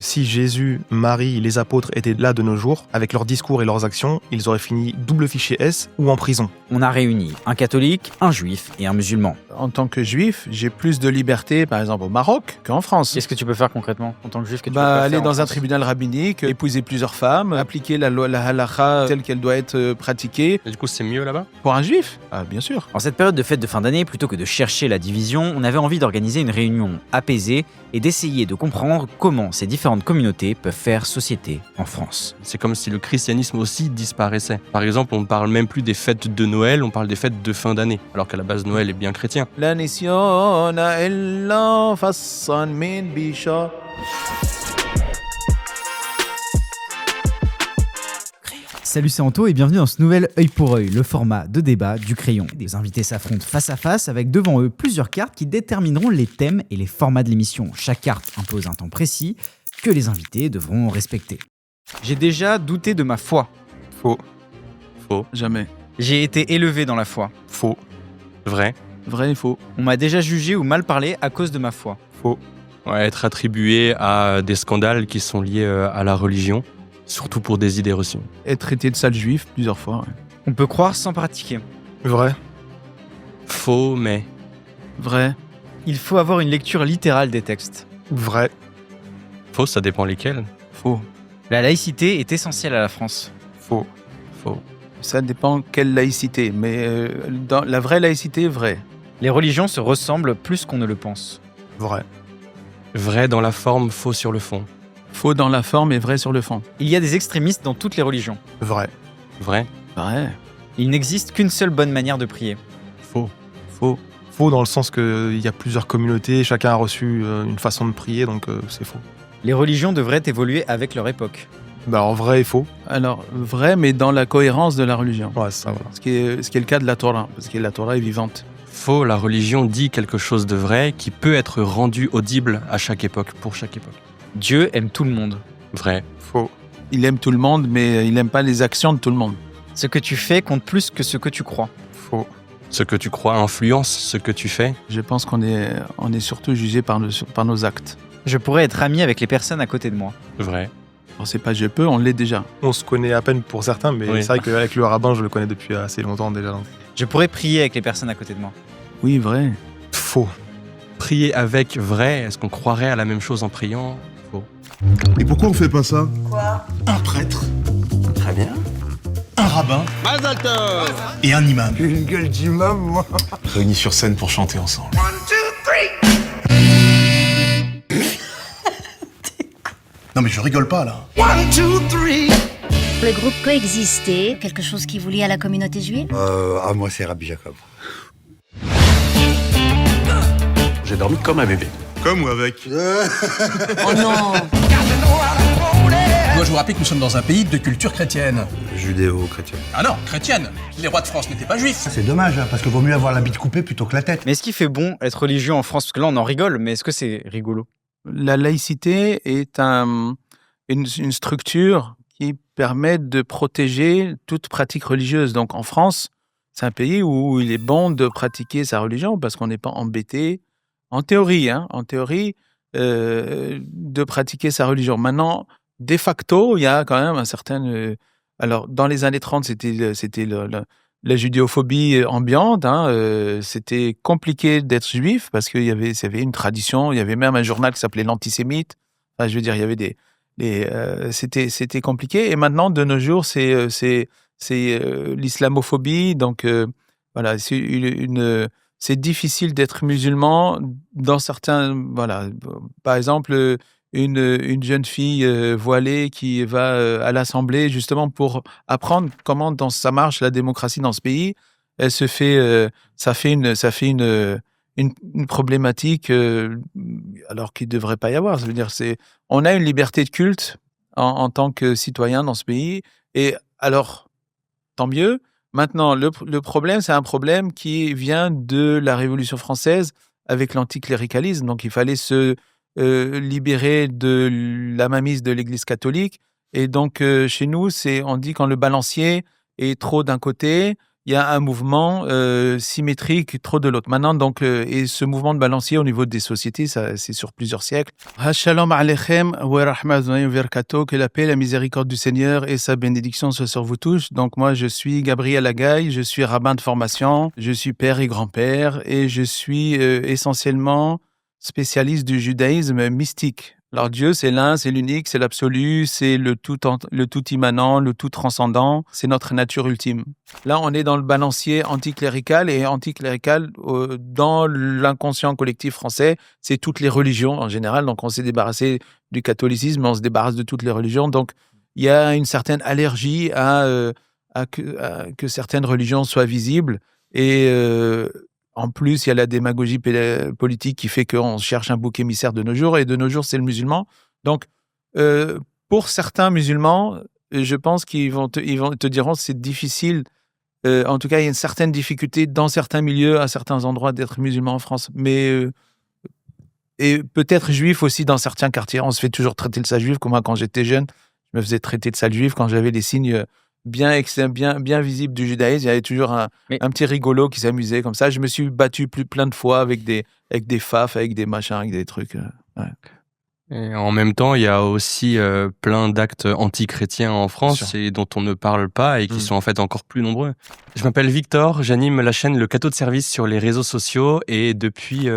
si Jésus, Marie, les apôtres étaient là de nos jours, avec leurs discours et leurs actions, ils auraient fini double fichier S ou en prison. On a réuni un catholique, un juif et un musulman. En tant que juif, j'ai plus de liberté, par exemple au Maroc, qu'en France. Qu'est-ce que tu peux faire concrètement en tant que juif que tu peux pas Aller faire en dans un France tribunal rabbinique, épouser plusieurs femmes, appliquer la loi, la halakha telle qu'elle doit être pratiquée. Et du coup, c'est mieux là-bas? Pour un juif, bien sûr. En cette période de fête de fin d'année, plutôt que de chercher la division, on avait envie d'organiser une réunion apaisée et d'essayer de comprendre comment ces différentes communautés peuvent faire société en France. C'est comme si le christianisme aussi disparaissait. Par exemple, on ne parle même plus des fêtes de Noël, on parle des fêtes de fin d'année, alors qu'à la base Noël est bien chrétien. La nisiona illa fassan min bisha. Salut, c'est Anto et bienvenue dans ce nouvel œil pour œil, le format de débat du crayon. Des invités s'affrontent face à face avec devant eux plusieurs cartes qui détermineront les thèmes et les formats de l'émission. Chaque carte impose un temps précis que les invités devront respecter. J'ai déjà douté de ma foi. Faux. Faux. Jamais. J'ai été élevé dans la foi. Faux. Vrai. Vrai et faux. On m'a déjà jugé ou mal parlé à cause de ma foi. Faux. Ouais, être attribué à des scandales qui sont liés à la religion, surtout pour des idées reçues. Être traité de sale juif plusieurs fois. Ouais. On peut croire sans pratiquer. Vrai. Faux, mais Vrai. Il faut avoir une lecture littérale des textes. Vrai. faux, ça dépend lesquels. Faux. La laïcité est essentielle à la France. Faux. Faux. Ça dépend quelle laïcité, mais dans la vraie laïcité, vrai. Les religions se ressemblent plus qu'on ne le pense. Vrai. Vrai dans la forme, faux sur le fond. Faux dans la forme et vrai sur le fond. Il y a des extrémistes dans toutes les religions. Vrai. Vrai. Vrai. Il n'existe qu'une seule bonne manière de prier. Faux. Faux. Faux dans le sens qu'il y a plusieurs communautés, chacun a reçu une façon de prier, donc c'est faux. Les religions devraient évoluer avec leur époque. En vrai et faux. Alors, vrai, mais dans la cohérence de la religion. Ouais, c'est ça, voilà. Ce qui est le cas de la Torah, parce que la Torah est vivante. Faux, la religion dit quelque chose de vrai qui peut être rendu audible à chaque époque, pour chaque époque. Dieu aime tout le monde. Vrai. Faux. Il aime tout le monde, mais il n'aime pas les actions de tout le monde. Ce que tu fais compte plus que ce que tu crois. Faux. Ce que tu crois influence ce que tu fais. Je pense qu'on est surtout jugé par nos actes. Je pourrais être ami avec les personnes à côté de moi. Vrai. Alors, c'est pas je peux, on l'est déjà. On se connaît à peine pour certains, mais Oui. c'est vrai qu'avec le rabbin, je le connais depuis assez longtemps déjà. Je pourrais prier avec les personnes à côté de moi. Oui, vrai. Faux. Prier avec vrai, est-ce qu'on croirait à la même chose en priant? Faux. Et pourquoi on fait pas ça? Quoi? Un prêtre, Très bien. un rabbin et un imam. Une gueule d'imam, moi. Réunis sur scène pour chanter ensemble. Non mais je rigole pas là. Le groupe coexistait, quelque chose qui vous lie à la communauté juive. Moi, c'est Rabbi Jacob. J'ai dormi comme un bébé. Comme ou avec? Oh non! Dois-je vous rappeler que nous sommes dans un pays de culture chrétienne? Judéo-chrétien. Ah non, chrétienne. Les rois de France n'étaient pas juifs. C'est dommage, hein, parce que vaut mieux avoir la bite coupée plutôt que la tête. Mais est-ce qu'il fait bon être religieux en France? Parce que là, on en rigole, mais est-ce que c'est rigolo? La laïcité est une structure qui permet de protéger toute pratique religieuse. Donc en France, c'est un pays où il est bon de pratiquer sa religion parce qu'on n'est pas embêté, en théorie, de pratiquer sa religion. Maintenant, de facto, il y a quand même un certain... alors, dans les années 30, c'était la judéophobie ambiante. C'était compliqué d'être juif parce qu'il y avait une tradition. Il y avait même un journal qui s'appelait l'Antisémite. Enfin, je veux dire, il y avait c'était compliqué. Et maintenant, de nos jours, c'est l'islamophobie. Donc, voilà, c'est difficile d'être musulman dans certains... Voilà, par exemple... Une jeune fille voilée qui va à l'Assemblée justement pour apprendre comment ça marche la démocratie dans ce pays. Elle se fait, ça fait une problématique alors qu'il ne devrait pas y avoir. Ça veut dire, on a une liberté de culte en tant que citoyen dans ce pays. Et alors, tant mieux. Maintenant, le problème, c'est un problème qui vient de la Révolution française avec l'anticléricalisme. Donc, il fallait se libéré de la mainmise de l'Église catholique. Et donc, chez nous, on dit quand le balancier est trop d'un côté, il y a un mouvement symétrique trop de l'autre. Maintenant, donc, et ce mouvement de balancier au niveau des sociétés, ça, c'est sur plusieurs siècles. Shalom alechem wa rahmatullahi wa barakatuh, que la paix, la miséricorde du Seigneur et sa bénédiction soient sur vous tous. Donc moi, je suis Gabriel Agaï, je suis rabbin de formation, je suis père et grand-père et je suis essentiellement spécialiste du judaïsme mystique. Alors Dieu, c'est l'un, c'est l'unique, c'est l'absolu, c'est le tout immanent, le tout transcendant, c'est notre nature ultime. Là, on est dans le balancier anticlérical et anticlérical dans l'inconscient collectif français, c'est toutes les religions en général. Donc on s'est débarrassé du catholicisme, on se débarrasse de toutes les religions. Donc il y a une certaine allergie à que certaines religions soient visibles et en plus, il y a la démagogie politique qui fait qu'on cherche un bouc émissaire de nos jours, et de nos jours, c'est le musulman. Donc, pour certains musulmans, je pense qu'ils te diront que c'est difficile. En tout cas, il y a une certaine difficulté dans certains milieux, à certains endroits, d'être musulman en France. Mais et peut-être juif aussi dans certains quartiers. On se fait toujours traiter de sale juif. Comme moi, quand j'étais jeune, je me faisais traiter de sale juif quand j'avais les signes bien visible du judaïsme. Il y avait toujours un petit rigolo qui s'amusait comme ça. Je me suis battu plein de fois avec des faf, avec des machins, avec des trucs. Ouais. Et en même temps, il y a aussi plein d'actes anti-chrétiens en France et dont on ne parle pas et qui sont en fait encore plus nombreux. Je m'appelle Victor, j'anime la chaîne Le Cateau de Service sur les réseaux sociaux et depuis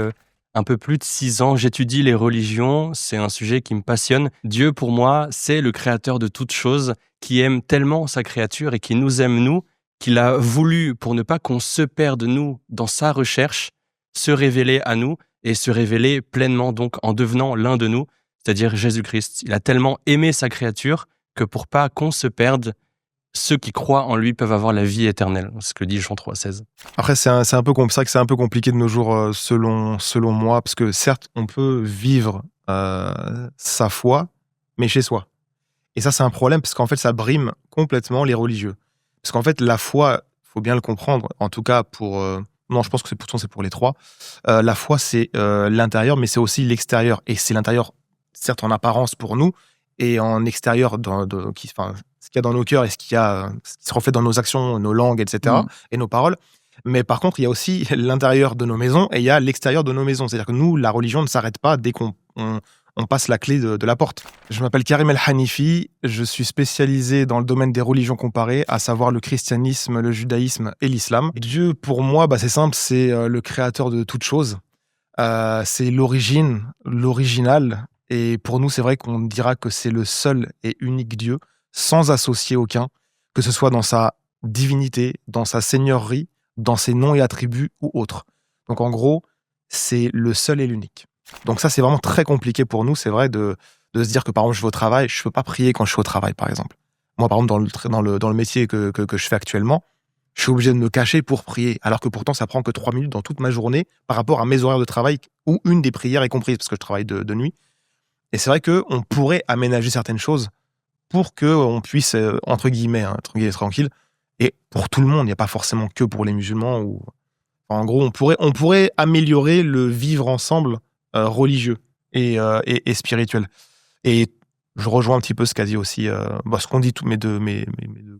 un peu plus de 6 ans, j'étudie les religions. C'est un sujet qui me passionne. Dieu, pour moi, c'est le créateur de toutes choses, qui aime tellement sa créature et qui nous aime, nous, qu'il a voulu, pour ne pas qu'on se perde, nous, dans sa recherche, se révéler à nous et se révéler pleinement, donc, en devenant l'un de nous, c'est-à-dire Jésus-Christ. Il a tellement aimé sa créature que pour pas qu'on se perde, ceux qui croient en lui peuvent avoir la vie éternelle. C'est ce que dit Jean 3,16. Après, c'est un peu compliqué de nos jours, selon moi, parce que certes, on peut vivre sa foi, mais chez soi. Et ça, c'est un problème, parce qu'en fait, ça brime complètement les religieux. Parce qu'en fait, la foi, il faut bien le comprendre, en tout cas pour... non, je pense que c'est pour les trois. La foi, c'est l'intérieur, mais c'est aussi l'extérieur. Et c'est l'intérieur, certes, en apparence pour nous, et en extérieur, ce qu'il y a dans nos cœurs et ce qui se reflète dans nos actions, nos langues, etc., et nos paroles. Mais par contre, il y a aussi l'intérieur de nos maisons et il y a l'extérieur de nos maisons. C'est-à-dire que nous, la religion ne s'arrête pas dès qu'on passe la clé de la porte. Je m'appelle Karim El Hanifi, je suis spécialisé dans le domaine des religions comparées, à savoir le christianisme, le judaïsme et l'islam. Dieu, pour moi, c'est simple, c'est le créateur de toutes choses. C'est l'origine, l'original. Et pour nous, c'est vrai qu'on dira que c'est le seul et unique Dieu, sans associer aucun, que ce soit dans sa divinité, dans sa seigneurie, dans ses noms et attributs ou autres. Donc en gros, c'est le seul et l'unique. Donc ça, c'est vraiment très compliqué pour nous, c'est vrai, de se dire que par exemple, je vais au travail, je ne peux pas prier quand je suis au travail, par exemple. Moi, par exemple, dans le métier que je fais actuellement, je suis obligé de me cacher pour prier, alors que pourtant, ça prend que 3 minutes dans toute ma journée par rapport à mes horaires de travail, où une des prières est comprise, parce que je travaille de nuit. Et c'est vrai qu'on pourrait aménager certaines choses pour qu'on puisse, entre guillemets, tranquille, et pour tout le monde, il n'y a pas forcément que pour les musulmans. En gros, on pourrait améliorer le vivre ensemble religieux et spirituel. Et je rejoins un petit peu ce qu'a dit aussi, ce qu'ont dit tous mes deux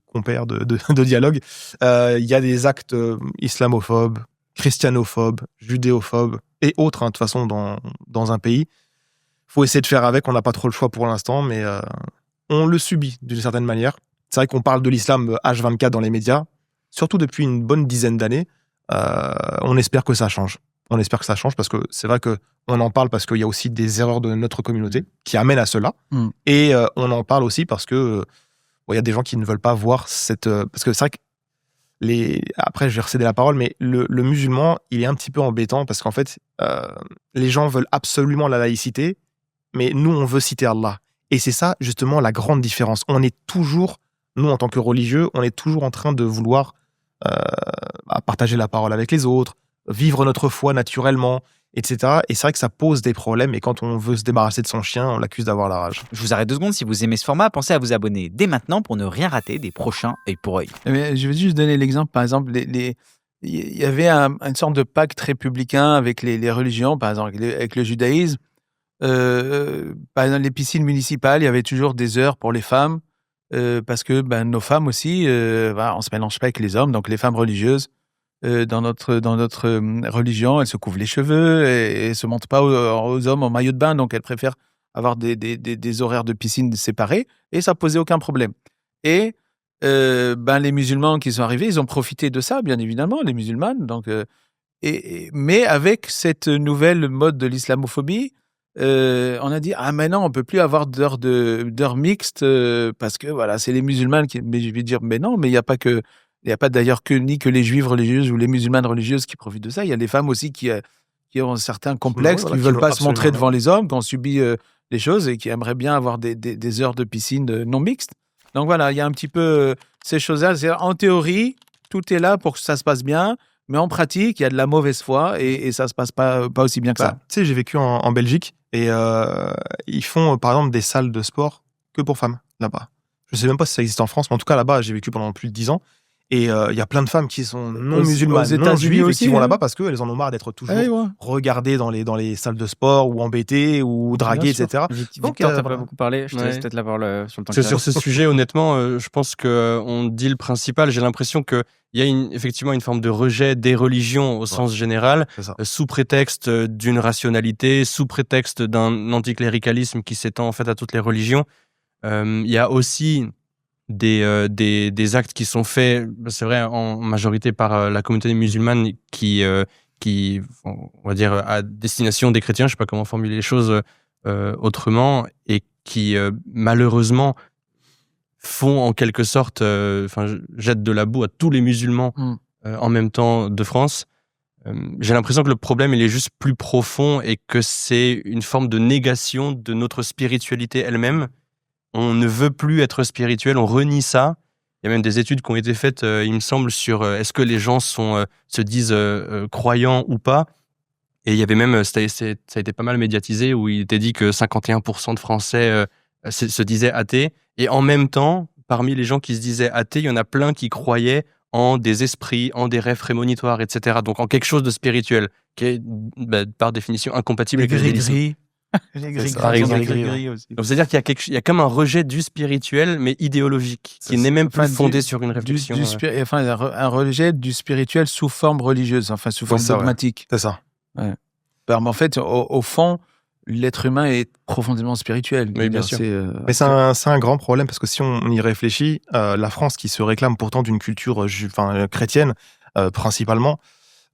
compères de dialogue. Il y a des actes islamophobes, christianophobes, judéophobes et autres, de toute façon, dans un pays. Il faut essayer de faire avec, on n'a pas trop le choix pour l'instant, mais on le subit d'une certaine manière. C'est vrai qu'on parle de l'islam H24 dans les médias, surtout depuis une bonne dizaine d'années. On espère que ça change. On espère que ça change parce que c'est vrai qu'on en parle parce qu'il y a aussi des erreurs de notre communauté qui amènent à cela. Et on en parle aussi parce que il y a des gens qui ne veulent pas voir cette... parce que c'est vrai que après, je vais recéder la parole, mais le musulman, il est un petit peu embêtant parce qu'en fait, les gens veulent absolument la laïcité, mais nous, on veut citer Allah. Et c'est ça, justement, la grande différence. On est toujours, nous, en tant que religieux, on est toujours en train de vouloir partager la parole avec les autres, vivre notre foi naturellement, etc. Et c'est vrai que ça pose des problèmes. Et quand on veut se débarrasser de son chien, on l'accuse d'avoir la rage. Je vous arrête 2 secondes. Si vous aimez ce format, pensez à vous abonner dès maintenant pour ne rien rater des prochains œil pour œil. Mais je vais juste donner l'exemple. Par exemple, il y avait une sorte de pacte républicain avec les religions, par exemple, avec le judaïsme. Par exemple, les piscines municipales, il y avait toujours des heures pour les femmes. parce que nos femmes aussi, on se mélange pas avec les hommes. Donc les femmes religieuses, dans notre religion, elles se couvrent les cheveux et se montrent pas aux hommes en maillot de bain. Donc elles préfèrent avoir des horaires de piscine séparés et ça posait aucun problème. Et les musulmans qui sont arrivés, ils ont profité de ça, bien évidemment, les musulmanes. Donc, mais avec cette nouvelle mode de l'islamophobie, on a dit maintenant on peut plus avoir d'heures mixtes parce que voilà, c'est les musulmanes qui. Mais je vais dire mais non, mais il y a pas d'ailleurs ni que les juives religieuses ou les musulmanes religieuses qui profitent de ça. Il y a les femmes aussi qui ont certains complexes, qui veulent pas se montrer devant les hommes, qui ont subi les choses et qui aimeraient bien avoir des heures de piscine non mixtes. Donc voilà, il y a un petit peu ces choses-là. En théorie, tout est là pour que ça se passe bien. Mais en pratique, il y a de la mauvaise foi et ça se passe pas aussi bien que ça. Tu sais, j'ai vécu en Belgique et ils font par exemple des salles de sport que pour femmes là-bas. Je sais même pas si ça existe en France, mais en tout cas là-bas, j'ai vécu pendant plus de 10 ans. Et il y a plein de femmes qui sont non musulmanes, non juives et qui vont là-bas parce qu'elles en ont marre d'être toujours regardées dans les salles de sport ou embêtées ou draguées, etc. Donc, t'as pas beaucoup parlé, je te laisse peut-être la parole sur le temps. Sur ce sujet, honnêtement, je pense qu'on dit le principal. J'ai l'impression qu'il y a effectivement une forme de rejet des religions au sens général, sous prétexte d'une rationalité, sous prétexte d'un anticléricalisme qui s'étend en fait à toutes les religions. Il y a aussi des actes qui sont faits, c'est vrai, en majorité par la communauté musulmane qui, on va dire, à destination des chrétiens, je ne sais pas comment formuler les choses autrement, et qui, malheureusement, font en quelque sorte, jettent de la boue à tous les musulmans en même temps de France. J'ai l'impression que le problème, il est juste plus profond et que c'est une forme de négation de notre spiritualité elle-même. On ne veut plus être spirituel, on renie ça. Il y a même des études qui ont été faites, il me semble, sur est-ce que les gens se disent croyants ou pas. Et il y avait même, ça a été pas mal médiatisé, où il était dit que 51% de Français se disaient athées. Et en même temps, parmi les gens qui se disaient athées, il y en a plein qui croyaient en des esprits, en des rêves prémonitoires, etc. Donc en quelque chose de spirituel, qui est par définition incompatible avec les gris. Les gris aussi. Donc c'est-à-dire qu'il y a comme un rejet du spirituel, mais idéologique, qui n'est même plus fondé sur une réflexion. Un rejet du spirituel sous forme religieuse, sous forme dogmatique. C'est ça. Ouais. En fait, au fond, l'être humain est profondément spirituel. Oui, bien sûr. Mais c'est un grand problème, parce que si on y réfléchit, la France, qui se réclame pourtant d'une culture chrétienne, principalement,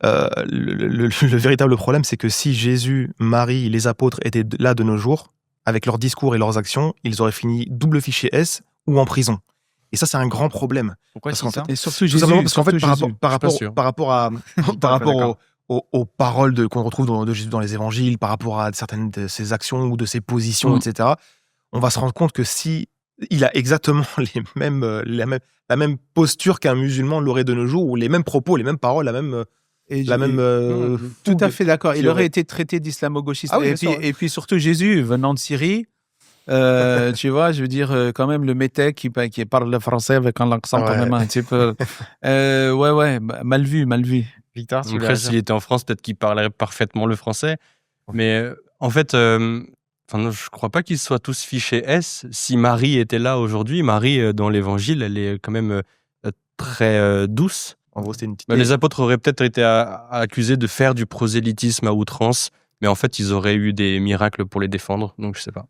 le véritable problème, c'est que si Jésus, Marie, les apôtres étaient là de nos jours, avec leurs discours et leurs actions, ils auraient fini double fichier S ou en prison. Et ça, c'est un grand problème. Pourquoi c'est ça ? Et surtout Jésus. Parce qu'en fait, par rapport aux paroles qu'on retrouve de Jésus dans les évangiles, par rapport à certaines de ses actions ou de ses positions, etc., on va se rendre compte que si il a exactement la même posture qu'un musulman l'aurait de nos jours, ou les mêmes propos, les mêmes paroles, tout à fait d'accord. Il aurait été traité d'islamo-gauchiste. Et puis surtout Jésus, venant de Syrie, tu vois, je veux dire, quand même, le métèque qui parle le français avec un accent quand même un petit peu... mal vu. Victor, après, s'il était en France, peut-être qu'il parlerait parfaitement le français. Mais en fait, je ne crois pas qu'ils soient tous fichés S. Si Marie était là aujourd'hui, Marie, dans l'évangile, elle est quand même très douce. En gros, c'était une petite... Les apôtres auraient peut-être été accusés de faire du prosélytisme à outrance, mais en fait, ils auraient eu des miracles pour les défendre, donc je sais pas.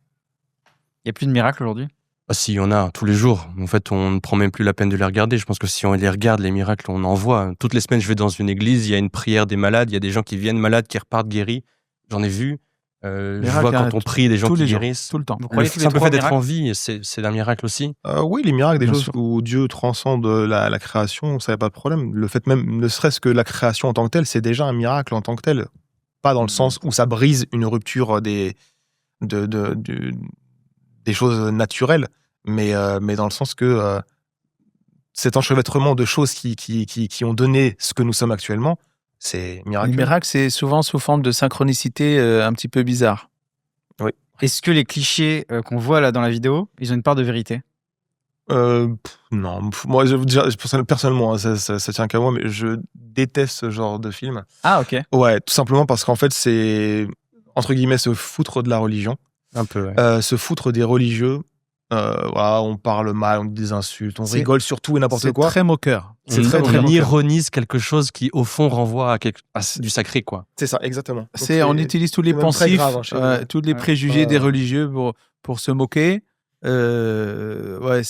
Il n'y a plus de miracles aujourd'hui ? Ah si, il y en a, tous les jours. En fait, on ne prend même plus la peine de les regarder. Je pense que si on les regarde, les miracles, on en voit. Toutes les semaines, je vais dans une église, il y a une prière des malades, il y a des gens qui viennent malades, qui repartent guéris. J'en ai vu. Je vois quand on prie des gens qui guérissent. Tout le temps. Le simple fait d'être en vie, c'est un miracle aussi. Oui, les miracles, des choses où Dieu transcende la création, ça n'y a pas de problème. Le fait même, ne serait-ce que la création en tant que telle, c'est déjà un miracle en tant que tel. Pas dans le sens où ça brise une rupture des choses naturelles, mais dans le sens que cet enchevêtrement de choses qui ont donné ce que nous sommes actuellement, c'est miraculeux. Le miracle, c'est souvent sous forme de synchronicité un petit peu bizarre. Oui. Est-ce que les clichés qu'on voit là dans la vidéo, ils ont une part de vérité ? Non, moi, je veux dire, personnellement, ça tient qu'à moi, mais je déteste ce genre de film. Ah, ok. Ouais, tout simplement parce qu'en fait, c'est, entre guillemets, se foutre de la religion. Un peu, ouais. Se foutre des religieux. Voilà, on parle mal, on dit des insultes, on C'est- rigole sur tout et n'importe quoi. C'est très moqueur. C'est très, très on moqueur. ironise quelque chose qui, au fond, renvoie à du sacré, quoi. C'est ça, exactement. Donc, On utilise tous les c'est même très pensifs, grave, hein, chez nous. tous les Ouais. préjugés des religieux pour se moquer. Ouais,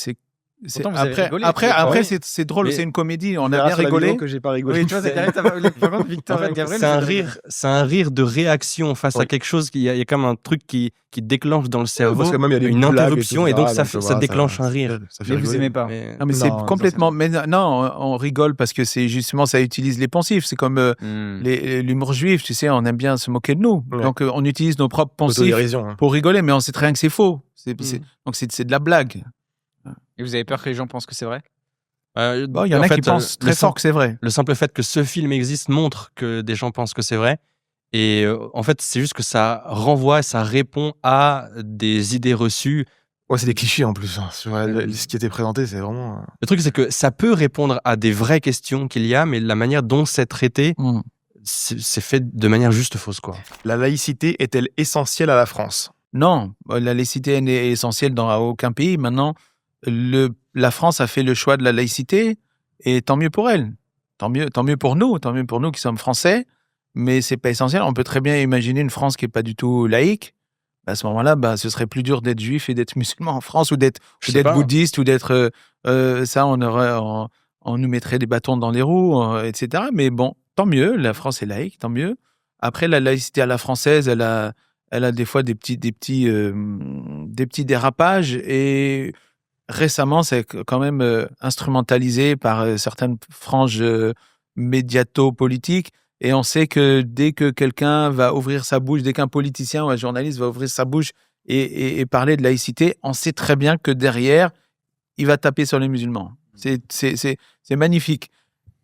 Pourtant, vous avez rigolé. après, Oui. c'est drôle, Mais- c'est une comédie, on Tu a verras bien sur la vidéo rigolé. que j'ai pas rigolé. Oui, tu vois, c'est carré. Par contre, Victor En fait, Gabriel, c'est un rire de réaction face à Oui. quelque chose. Il y a comme un truc qui déclenche dans le cerveau, Parce que même il y a des une blagues interruption, et donc ça voilà, déclenche un rire. Ça fait Mais vous rigoler. aimez pas. Mais- Non, mais c'est Non, complètement. Mais non, on rigole parce que c'est justement, ça utilise les pensifs. C'est comme l'humour juif, tu sais, on aime bien se moquer de nous. Ouais. Donc, on utilise nos propres pensifs Autodérision, hein. pour rigoler, mais on sait très bien que c'est faux. Donc, c'est de la blague. Et vous avez peur que les gens pensent que c'est vrai? Bon, il y en en a fait, qui pensent très fort que c'est vrai. Le simple fait que ce film existe montre que des gens pensent que c'est vrai. Et en fait, c'est juste que ça renvoie, ça répond à des idées reçues. Ouais, c'est des clichés en plus, hein. Sur ce qui était présenté, c'est vraiment. Le truc, c'est que ça peut répondre à des vraies questions qu'il y a, mais la manière dont c'est traité, Mm. c'est fait de manière juste fausse, quoi. La laïcité est-elle essentielle à la France? Non, la laïcité n'est essentielle dans aucun pays. Maintenant, la France a fait le choix de la laïcité et tant mieux pour elle. Tant mieux pour nous qui sommes français, mais c'est pas essentiel. On peut très bien imaginer une France qui est pas du tout laïque. À ce moment-là, ce serait plus dur d'être juif et d'être musulman en France ou d'être bouddhiste ou d'être ça, on nous mettrait des bâtons dans les roues, etc. Mais bon, tant mieux, la France est laïque, tant mieux. Après, la laïcité à la française, elle a des fois des petits dérapages et récemment, c'est quand même instrumentalisé par certaines franges médiato-politiques. Et on sait que dès que quelqu'un va ouvrir sa bouche, dès qu'un politicien ou un journaliste va ouvrir sa bouche et parler de laïcité, on sait très bien que derrière, il va taper sur les musulmans. C'est magnifique.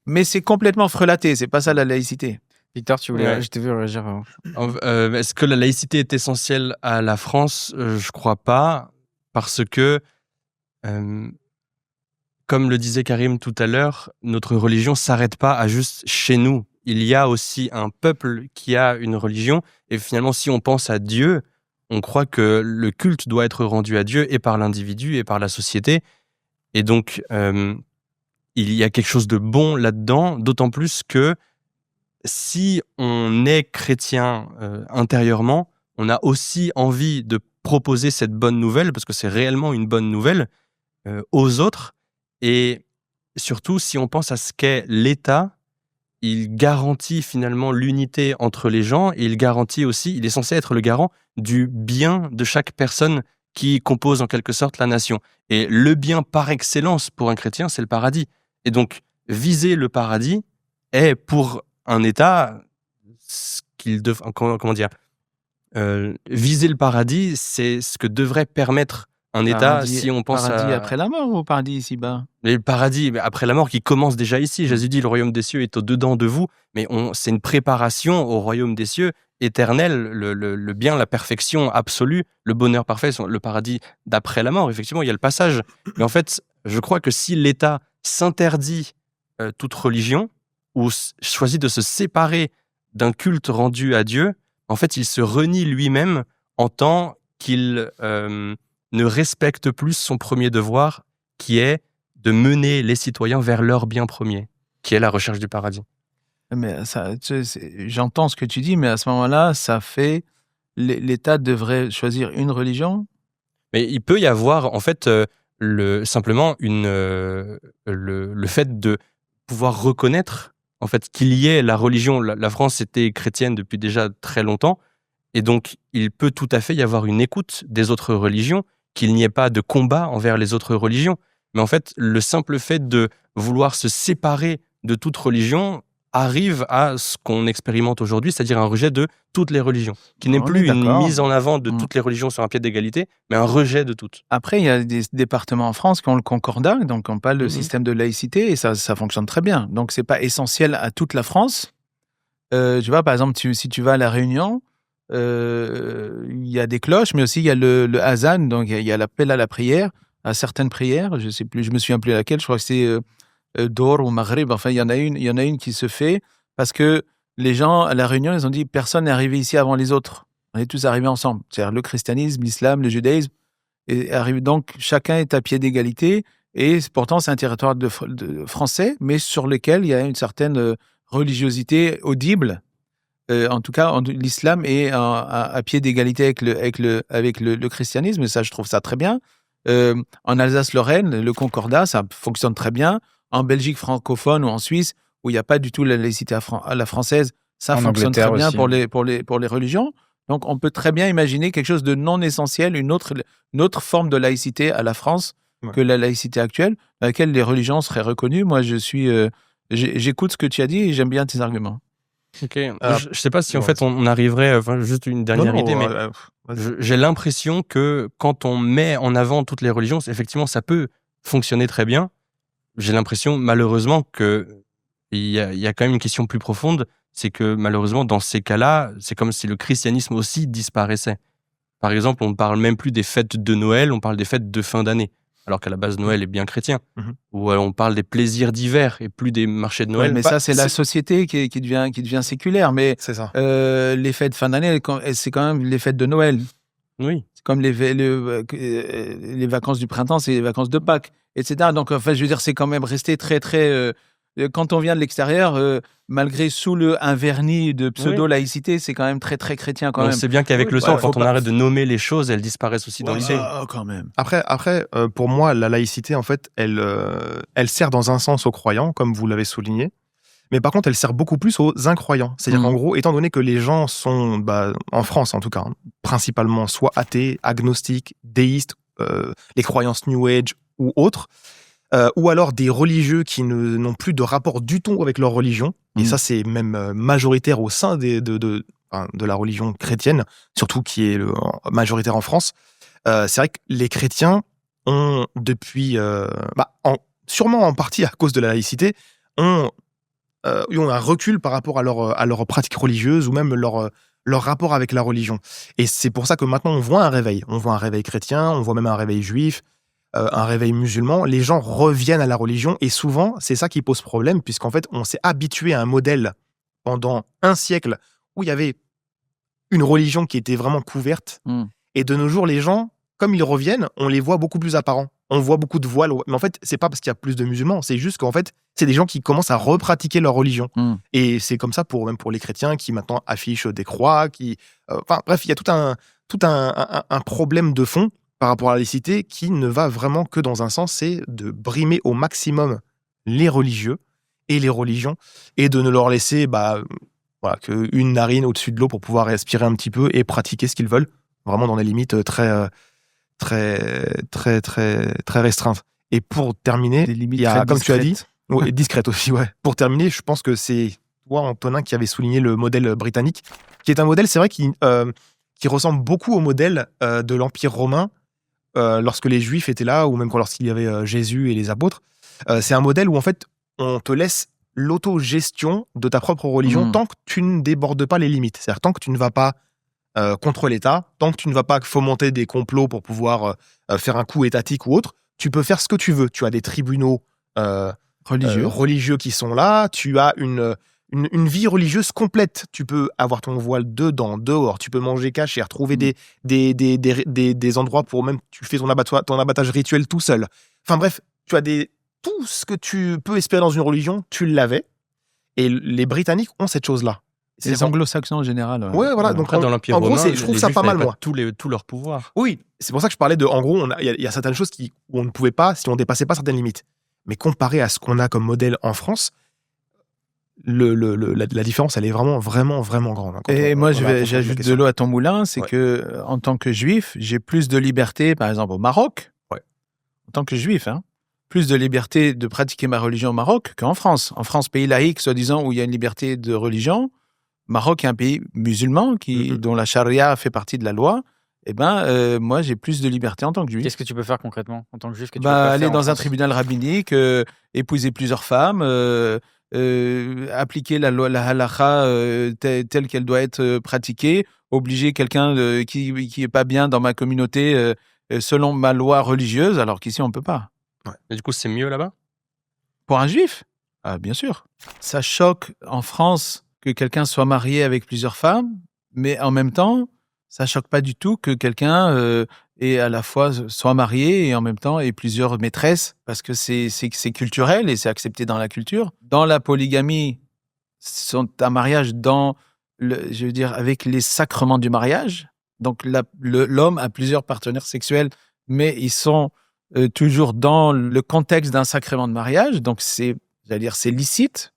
Mais c'est complètement frelaté, c'est pas ça la laïcité. Victor, tu voulais. Ouais. Je t'ai vu réagir avant. Est-ce que la laïcité est essentielle à la France? Je crois pas, parce que, comme le disait Karim tout à l'heure, notre religion s'arrête pas à juste chez nous. Il y a aussi un peuple qui a une religion, et finalement, si on pense à Dieu, on croit que le culte doit être rendu à Dieu et par l'individu et par la société. Et donc, il y a quelque chose de bon là-dedans, d'autant plus que si on est chrétien intérieurement, on a aussi envie de proposer cette bonne nouvelle, parce que c'est réellement une bonne nouvelle, aux autres. Et surtout, si on pense à ce qu'est l'État, il garantit finalement l'unité entre les gens, et il garantit aussi, il est censé être le garant du bien de chaque personne qui compose en quelque sorte la nation. Et le bien par excellence pour un chrétien, c'est le paradis. Et donc, viser le paradis est pour un État ce qu'il devrait, comment dire, viser le paradis, c'est ce que devrait permettre un État Paradis- si on pense paradis à... après la mort ou paradis ici-bas? Mais le paradis, mais après la mort, qui commence déjà ici. Jésus dit, le royaume des cieux est au-dedans de vous, mais c'est une préparation au royaume des cieux éternel, le bien, la perfection absolue, le bonheur parfait, le paradis d'après la mort. Effectivement, il y a le passage. Mais en fait, je crois que si l'État s'interdit toute religion, ou choisit de se séparer d'un culte rendu à Dieu, en fait, il se renie lui-même en tant qu'il ne respecte plus son premier devoir, qui est de mener les citoyens vers leur bien premier, qui est la recherche du paradis. Mais ça, j'entends ce que tu dis, mais à ce moment-là, ça fait l'État devrait choisir une religion. Mais il peut y avoir, en fait, simplement le fait de pouvoir reconnaître en fait, qu'il y ait la religion. La France était chrétienne depuis déjà très longtemps, et donc il peut tout à fait y avoir une écoute des autres religions, qu'il n'y ait pas de combat envers les autres religions. Mais en fait, le simple fait de vouloir se séparer de toute religion arrive à ce qu'on expérimente aujourd'hui, c'est-à-dire un rejet de toutes les religions, qui n'est plus une mise en avant de toutes les religions sur un pied d'égalité, mais un rejet de toutes. Après, il y a des départements en France qui ont le concordat, donc on parle de système de laïcité, et ça fonctionne très bien. Donc, c'est pas essentiel à toute la France. Tu vois, par exemple, si tu vas à La Réunion, il y a des cloches, mais aussi il y a le azan, donc il y a l'appel à la prière, à certaines prières, je sais plus, je me souviens plus laquelle, je crois que c'est Dor ou Maghrib, enfin il y en a une qui se fait parce que les gens à La Réunion, ils ont dit personne n'est arrivé ici avant les autres, on est tous arrivés ensemble, c'est-à-dire le christianisme, l'islam, le judaïsme, Et donc, chacun est à pied d'égalité. Et pourtant, c'est un territoire français, mais sur lequel il y a une certaine religiosité audible. En tout cas, l'islam est à pied d'égalité avec le christianisme. Et ça, je trouve ça très bien. En Alsace-Lorraine, le Concordat, ça fonctionne très bien. En Belgique francophone ou en Suisse, où il n'y a pas du tout la laïcité à la française, ça fonctionne très bien pour les religions. Donc, on peut très bien imaginer quelque chose de non essentiel, une autre forme de laïcité à la France que la laïcité actuelle, dans laquelle les religions seraient reconnues. Moi, j'écoute ce que tu as dit et j'aime bien tes arguments. Ok. Je ne sais pas si en fait on arriverait, juste une dernière idée, mais j'ai l'impression que quand on met en avant toutes les religions, effectivement, ça peut fonctionner très bien. J'ai l'impression, malheureusement, qu'il y a quand même une question plus profonde, c'est que malheureusement, dans ces cas-là, c'est comme si le christianisme aussi disparaissait. Par exemple, on ne parle même plus des fêtes de Noël, on parle des fêtes de fin d'année, alors qu'à la base, Noël est bien chrétien. Ou on parle des plaisirs d'hiver et plus des marchés de Noël. Mais ça, c'est la société qui devient séculaire. Mais c'est ça. Les fêtes de fin d'année, c'est quand même les fêtes de Noël. Oui. C'est comme les vacances du printemps, c'est les vacances de Pâques, etc. Donc, enfin, je veux dire, c'est quand même resté très, très... quand on vient de l'extérieur, malgré un vernis de pseudo-laïcité, c'est quand même très, très chrétien quand même. C'est bien qu'avec le temps, quand on arrête de nommer les choses, elles disparaissent aussi dans l'idée. Quand même. Après, pour moi, la laïcité, en fait, elle sert dans un sens aux croyants, comme vous l'avez souligné. Mais par contre, elle sert beaucoup plus aux incroyants. C'est-à-dire qu'en gros, étant donné que les gens sont, en France en tout cas, principalement soit athées, agnostiques, déistes, les croyances New Age ou autres, ou alors des religieux qui n'ont plus de rapport du tout avec leur religion, et ça c'est même majoritaire au sein de la religion chrétienne, surtout qui est majoritaire en France. C'est vrai que les chrétiens ont depuis, sûrement en partie à cause de la laïcité, ont un recul par rapport à leur pratique religieuse ou même leur rapport avec la religion. Et c'est pour ça que maintenant on voit un réveil. On voit un réveil chrétien, on voit même un réveil juif, un réveil musulman. Les gens reviennent à la religion et souvent c'est ça qui pose problème, puisqu'en fait on s'est habitué à un modèle pendant un siècle où il y avait une religion qui était vraiment couverte. Et de nos jours, les gens, comme ils reviennent, on les voit beaucoup plus apparents. On voit beaucoup de voiles. Mais en fait, c'est pas parce qu'il y a plus de musulmans, c'est juste qu'en fait, c'est des gens qui commencent à repratiquer leur religion. Et c'est comme ça même pour les chrétiens qui maintenant affichent des croix, bref, il y a tout un problème de fond par rapport à la laïcité qui ne va vraiment que dans un sens, c'est de brimer au maximum les religieux et les religions et de ne leur laisser qu'une narine au-dessus de l'eau pour pouvoir respirer un petit peu et pratiquer ce qu'ils veulent, vraiment dans des limites très restreintes. Et pour terminer, il y a, comme tu as dit, discrète aussi, ouais. Pour terminer, je pense que c'est toi, Antonin, qui avait souligné le modèle britannique, qui est un modèle, c'est vrai, qui ressemble beaucoup au modèle de l'Empire romain lorsque les Juifs étaient là, ou même lorsqu'il y avait Jésus et les apôtres. C'est un modèle où, en fait, on te laisse l'autogestion de ta propre religion tant que tu ne débordes pas les limites. C'est-à-dire tant que tu ne vas pas contre l'État, tant que tu ne vas pas fomenter des complots pour pouvoir faire un coup étatique ou autre, tu peux faire ce que tu veux. Tu as des tribunaux religieux qui sont là, tu as une vie religieuse complète. Tu peux avoir ton voile dedans, dehors, tu peux manger caché, retrouver des endroits pour même, tu fais ton abattage rituel tout seul. Enfin bref, tu as tout ce que tu peux espérer dans une religion, tu l'avais. Et les Britanniques ont cette chose-là. C'est les anglo-saxons en général. Ouais, voilà. Donc, dans l'Empire romain, je trouve ça pas mal, moi. Tout leur pouvoir. Oui, c'est pour ça que je parlais de. En gros, il y a certaines choses où on ne pouvait pas, si on dépassait pas certaines limites. Mais comparé à ce qu'on a comme modèle en France, la différence, elle est vraiment, vraiment, vraiment grande. Et moi, j'ajoute de l'eau à ton moulin, c'est que en tant que juif, j'ai plus de liberté, par exemple, au Maroc. Ouais. En tant que juif, plus de liberté de pratiquer ma religion au Maroc qu'en France. En France, pays laïque, soi-disant, où il y a une liberté de religion, Maroc est un pays musulman dont la charia fait partie de la loi. Moi, j'ai plus de liberté en tant que juif. Qu'est-ce que tu peux faire concrètement en tant que juif que tu peux pas aller faire dans un tribunal rabbinique, épouser plusieurs femmes, appliquer la loi, la halakha telle qu'elle doit être pratiquée, obliger quelqu'un qui est pas bien dans ma communauté selon ma loi religieuse, alors qu'ici on peut pas. Ouais. Et du coup, c'est mieux là-bas ? Pour un juif ? Ah, bien sûr. Ça choque en France que quelqu'un soit marié avec plusieurs femmes, mais en même temps, ça choque pas du tout que quelqu'un ait à la fois soit marié et en même temps ait plusieurs maîtresses, parce que c'est culturel et c'est accepté dans la culture. Dans la polygamie, c'est un mariage je veux dire, avec les sacrements du mariage. Donc l'homme a plusieurs partenaires sexuels, mais ils sont toujours dans le contexte d'un sacrement de mariage. Donc j'allais dire, c'est licite,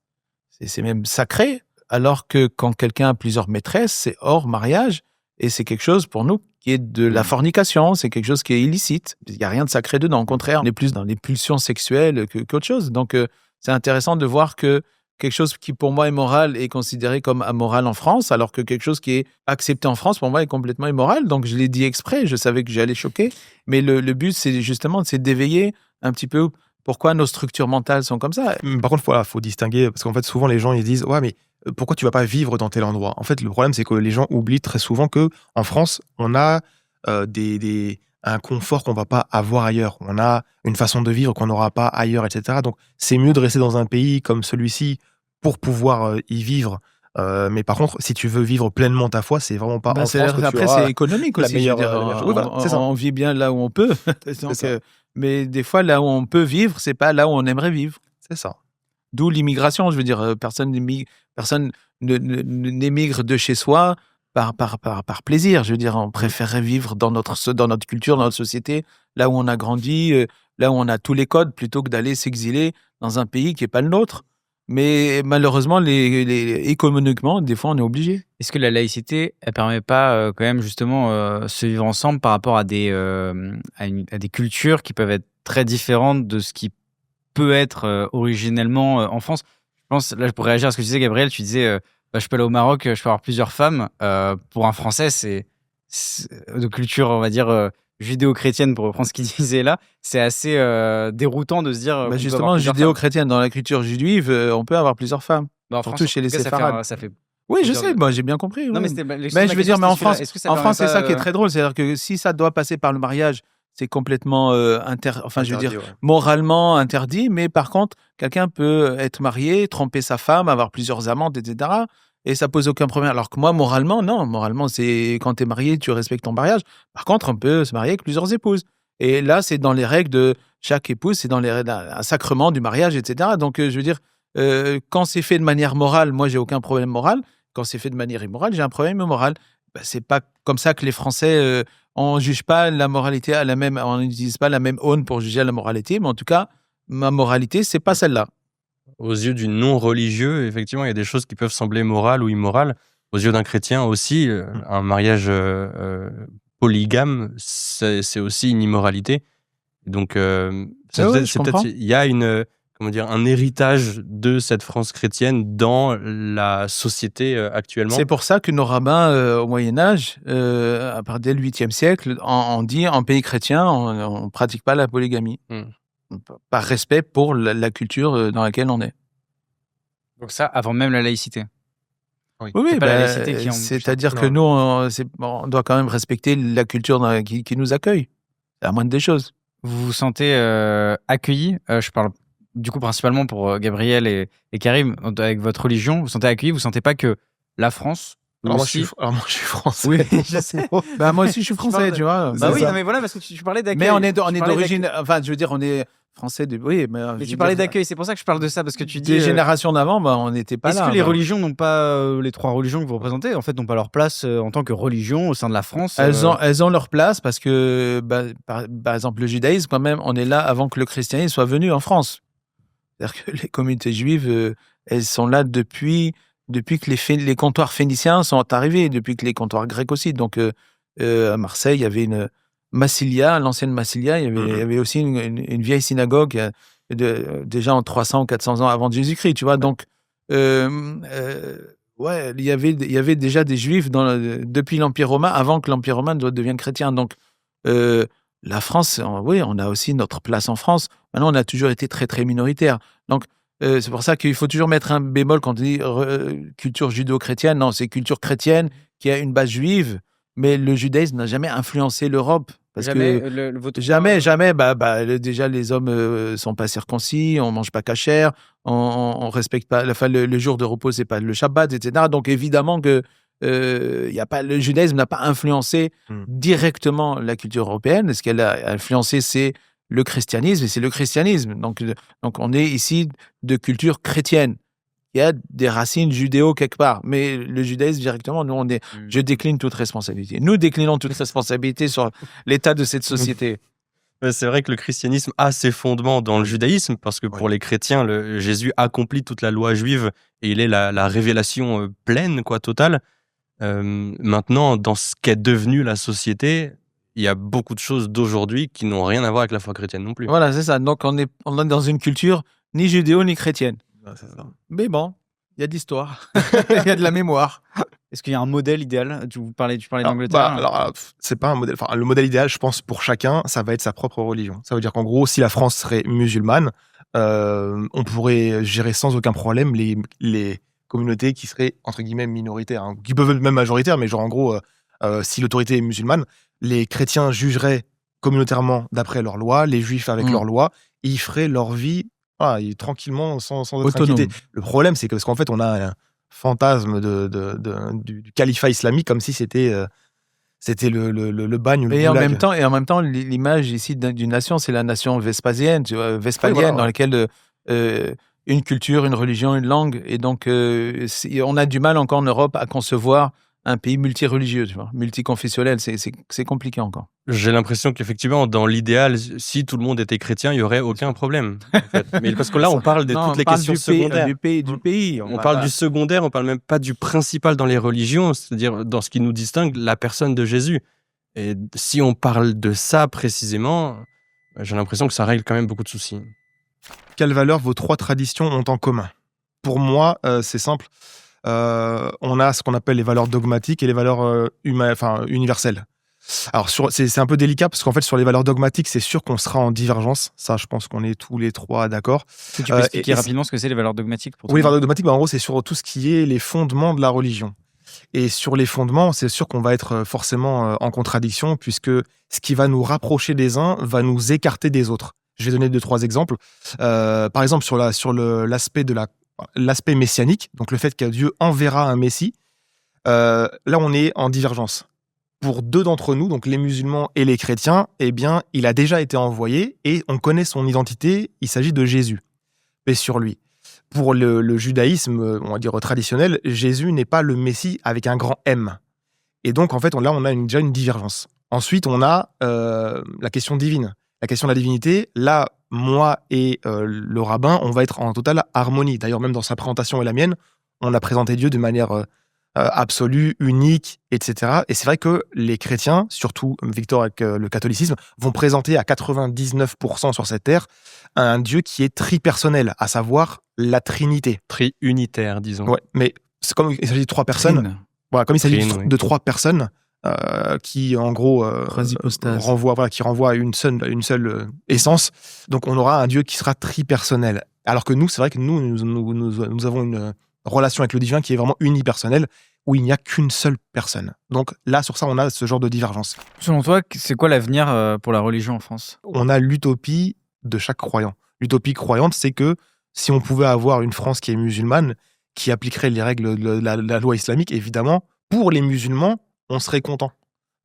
c'est même sacré. Alors que quand quelqu'un a plusieurs maîtresses, c'est hors mariage et c'est quelque chose pour nous qui est de la fornication, c'est quelque chose qui est illicite. Il n'y a rien de sacré dedans, au contraire, on est plus dans les pulsions sexuelles qu'autre chose. Donc c'est intéressant de voir que quelque chose qui pour moi est moral est considéré comme amoral en France, alors que quelque chose qui est accepté en France pour moi est complètement immoral. Donc je l'ai dit exprès, je savais que j'allais choquer, mais le but c'est justement d'éveiller un petit peu pourquoi nos structures mentales sont comme ça. Par contre, voilà, faut distinguer, parce qu'en fait, souvent, les gens, ils disent, ouais, mais pourquoi tu vas pas vivre dans tel endroit? En fait, le problème, c'est que les gens oublient très souvent que en France, on a un confort qu'on va pas avoir ailleurs. On a une façon de vivre qu'on n'aura pas ailleurs, etc. Donc, c'est mieux de rester dans un pays comme celui-ci pour pouvoir y vivre. Mais par contre, si tu veux vivre pleinement ta foi, c'est vraiment pas en France que après, tu auras c'est économique la aussi. meilleure- je veux dire, la meilleure chose. Oui, voilà, c'est ça. on vit bien là où on peut. Donc, ça. mais des fois, là où on peut vivre, c'est pas là où on aimerait vivre. C'est ça. D'où l'immigration. Je veux dire, personne n'émigre de chez soi par plaisir. Je veux dire, on préférerait vivre dans notre culture, dans notre société, là où on a grandi, là où on a tous les codes, plutôt que d'aller s'exiler dans un pays qui n'est pas le nôtre. Mais malheureusement, économiquement, des fois, on est obligé. Est-ce que la laïcité, elle permet pas quand même justement se vivre ensemble par rapport à des cultures qui peuvent être très différentes de ce qui peut être originellement en France? Je pense, là, pour réagir à ce que tu disais, Gabriel, tu disais, je peux aller au Maroc, je peux avoir plusieurs femmes. Pour un Français, c'est de culture, on va dire, judéo-chrétienne, pour reprendre ce qu'il disait là, c'est assez déroutant de se dire. qu'on peut Justement, avoir plusieurs femmes. judéo-chrétienne, dans la culture juive, on peut avoir plusieurs femmes. Bah, en Surtout France, chez les en tout cas, séfarades. ça fait. Oui, je plusieurs- sais, moi j'ai bien compris. Non, oui. mais c'était. Mais je veux dire, mais en France, c'est ça qui est très drôle. C'est-à-dire que si ça doit passer par le mariage, c'est complètement je veux dire, Interdit, ouais. moralement interdit. Mais par contre, quelqu'un peut être marié, tromper sa femme, avoir plusieurs amantes, etc. Et ça pose aucun problème. Alors que moi, moralement, non. Moralement, c'est quand tu es marié, tu respectes ton mariage. Par contre, on peut se marier avec plusieurs épouses. Et là, c'est dans les règles de chaque épouse, c'est dans les règles un sacrement du mariage, etc. Donc, je veux dire, quand c'est fait de manière morale, moi, j'ai aucun problème moral. Quand c'est fait de manière immorale, j'ai un problème moral. Ben, c'est pas comme ça que les Français, on juge pas la moralité à la même, on n'utilise pas la même aune pour juger la moralité. Mais en tout cas, ma moralité, c'est pas celle-là. Aux yeux du non-religieux, effectivement, il y a des choses qui peuvent sembler morales ou immorales. Aux yeux d'un chrétien aussi, un mariage polygame, c'est aussi une immoralité. Donc, je comprends. il y a un héritage de cette France chrétienne dans la société actuellement. C'est pour ça que nos rabbins, au Moyen-Âge, à partir dès le 8e siècle, on dit en pays chrétien, on ne pratique pas la polygamie. Par respect pour la culture dans laquelle on est. Donc ça, avant même la laïcité. Oui, C'est pas la laïcité qui c'est-à-dire que nous, on doit quand même respecter la culture qui nous accueille. C'est la moindre des choses. Vous vous sentez accueilli, je parle du coup principalement pour Gabriel et Karim, avec votre religion, vous vous sentez accueilli, vous ne sentez pas que la France Alors moi, aussi... je suis français. Oui, je sais. Bah, moi aussi, je suis français, tu vois. Bah oui, ça. non, mais voilà, parce que tu parlais d'accueil. Mais on est Tu parlais d'origine, enfin, je veux dire, on est français. Oui, mais Mais tu parlais d'accueil, c'est pour ça que je parle de ça, parce que tu dis... Des générations d'avant, on n'était pas là. Est-ce que les religions n'ont pas, les trois religions que vous représentez, en fait, n'ont pas leur place en tant que religion au sein de la France Elles ont leur place parce que, par exemple, le judaïsme, quand même, on est là avant que le christianisme soit venu en France. C'est-à-dire que les communautés juives, elles sont là depuis que les comptoirs phéniciens sont arrivés, depuis que les comptoirs grecs aussi. Donc, à Marseille, il y avait une Massilia, l'ancienne Massilia, il y avait aussi une vieille synagogue déjà en 300 ou 400 ans avant Jésus-Christ, tu vois. Donc, ouais, il y avait déjà des Juifs depuis l'Empire romain, avant que l'Empire romain devienne chrétien. Donc, la France, oui, on a aussi notre place en France. Maintenant, on a toujours été très, très minoritaire. Donc, c'est pour ça qu'il faut toujours mettre un bémol quand on dit culture judéo-chrétienne. Non, c'est culture chrétienne qui a une base juive, mais le judaïsme n'a jamais influencé l'Europe. Parce jamais, que jamais. Déjà, les hommes sont pas circoncis, on mange pas cachère, on respecte pas. Enfin, le jour de repos, c'est pas le Shabbat, etc. Donc, évidemment que le judaïsme n'a pas influencé directement la culture européenne. Ce qu'elle a influencé, c'est le christianisme, et c'est le christianisme. Donc on est ici de culture chrétienne. Il y a des racines judéo quelque part, mais le judaïsme directement, je décline toute responsabilité. Nous déclinons toute responsabilité sur l'état de cette société. C'est vrai que le christianisme a ses fondements dans le judaïsme, parce que pour les chrétiens, Jésus accomplit toute la loi juive et il est la révélation pleine, totale. Maintenant, dans ce qu'est devenue la société, il y a beaucoup de choses d'aujourd'hui qui n'ont rien à voir avec la foi chrétienne non plus. Voilà, c'est ça. Donc on est dans une culture ni judéo ni chrétienne. Ouais, c'est ça. Mais bon, il y a de l'histoire, il y a de la mémoire. Est-ce qu'il y a un modèle idéal ? Tu parlais d'Angleterre. Alors, c'est pas un modèle. Enfin, le modèle idéal, je pense, pour chacun, ça va être sa propre religion. Ça veut dire qu'en gros, si la France serait musulmane, on pourrait gérer sans aucun problème les communautés qui seraient, entre guillemets, minoritaires, hein, qui peuvent être même majoritaires, mais genre, en gros, si l'autorité est musulmane, les chrétiens jugeraient communautairement d'après leurs lois, les juifs avec leurs lois, et ils feraient leur vie tranquillement, sans être inquiétés. Le problème, c'est que, parce qu'en fait, on a un fantasme du califat islamique, comme si c'était le bagne. Et en même temps, l'image ici d'une nation, c'est la nation vespasienne, dans laquelle une culture, une religion, une langue. Et donc, on a du mal encore en Europe à concevoir un pays multireligieux, multiconfessionnel. C'est compliqué encore. J'ai l'impression qu'effectivement, dans l'idéal, si tout le monde était chrétien, il n'y aurait aucun problème. En fait. Mais parce que là, on parle de toutes les questions secondaires. Du pays. On parle du secondaire, on parle même pas du principal dans les religions, c'est-à-dire dans ce qui nous distingue, la personne de Jésus. Et si on parle de ça précisément, j'ai l'impression que ça règle quand même beaucoup de soucis. Quelles valeurs vos 3 traditions ont en commun ? Pour moi, c'est simple. On a ce qu'on appelle les valeurs dogmatiques et les valeurs universelles. Alors, c'est un peu délicat parce qu'en fait, sur les valeurs dogmatiques, c'est sûr qu'on sera en divergence. Ça, je pense qu'on est tous les 3 d'accord. Tu peux expliquer rapidement ce que c'est les valeurs dogmatiques pour toi ? Oui, les valeurs dogmatiques, en gros, c'est sur tout ce qui est les fondements de la religion. Et sur les fondements, c'est sûr qu'on va être forcément en contradiction, puisque ce qui va nous rapprocher des uns va nous écarter des autres. Je vais donner 2-3 exemples. Par exemple, sur l'aspect messianique, donc le fait que Dieu enverra un messie, là on est en divergence. Pour 2 d'entre nous, donc les musulmans et les chrétiens, eh bien, il a déjà été envoyé et on connaît son identité, il s'agit de Jésus, paix sur lui. Pour le judaïsme, on va dire traditionnel, Jésus n'est pas le messie avec un grand M. Et donc, en fait, là, on a déjà une divergence. Ensuite, on a la question divine. La question de la divinité, là, moi et le rabbin, on va être en totale harmonie. D'ailleurs, même dans sa présentation et la mienne, on a présenté Dieu de manière absolue, unique, etc. Et c'est vrai que les chrétiens, surtout Victor avec le catholicisme, vont présenter à 99% sur cette terre un Dieu qui est tripersonnel, à savoir la Trinité. Triunitaire, disons. Ouais, mais c'est comme il s'agit de 3 personnes. Voilà, comme il s'agit de 3 personnes qui, en gros, renvoient à une seule essence. Donc, on aura un Dieu qui sera tripersonnel. Alors que nous, c'est vrai que nous avons une relation avec le divin qui est vraiment unipersonnelle, où il n'y a qu'une seule personne. Donc là, sur ça, on a ce genre de divergence. Selon toi, c'est quoi l'avenir pour la religion en France ? On a l'utopie de chaque croyant. L'utopie croyante, c'est que si on pouvait avoir une France qui est musulmane, qui appliquerait les règles de la loi islamique, évidemment, pour les musulmans, on serait content.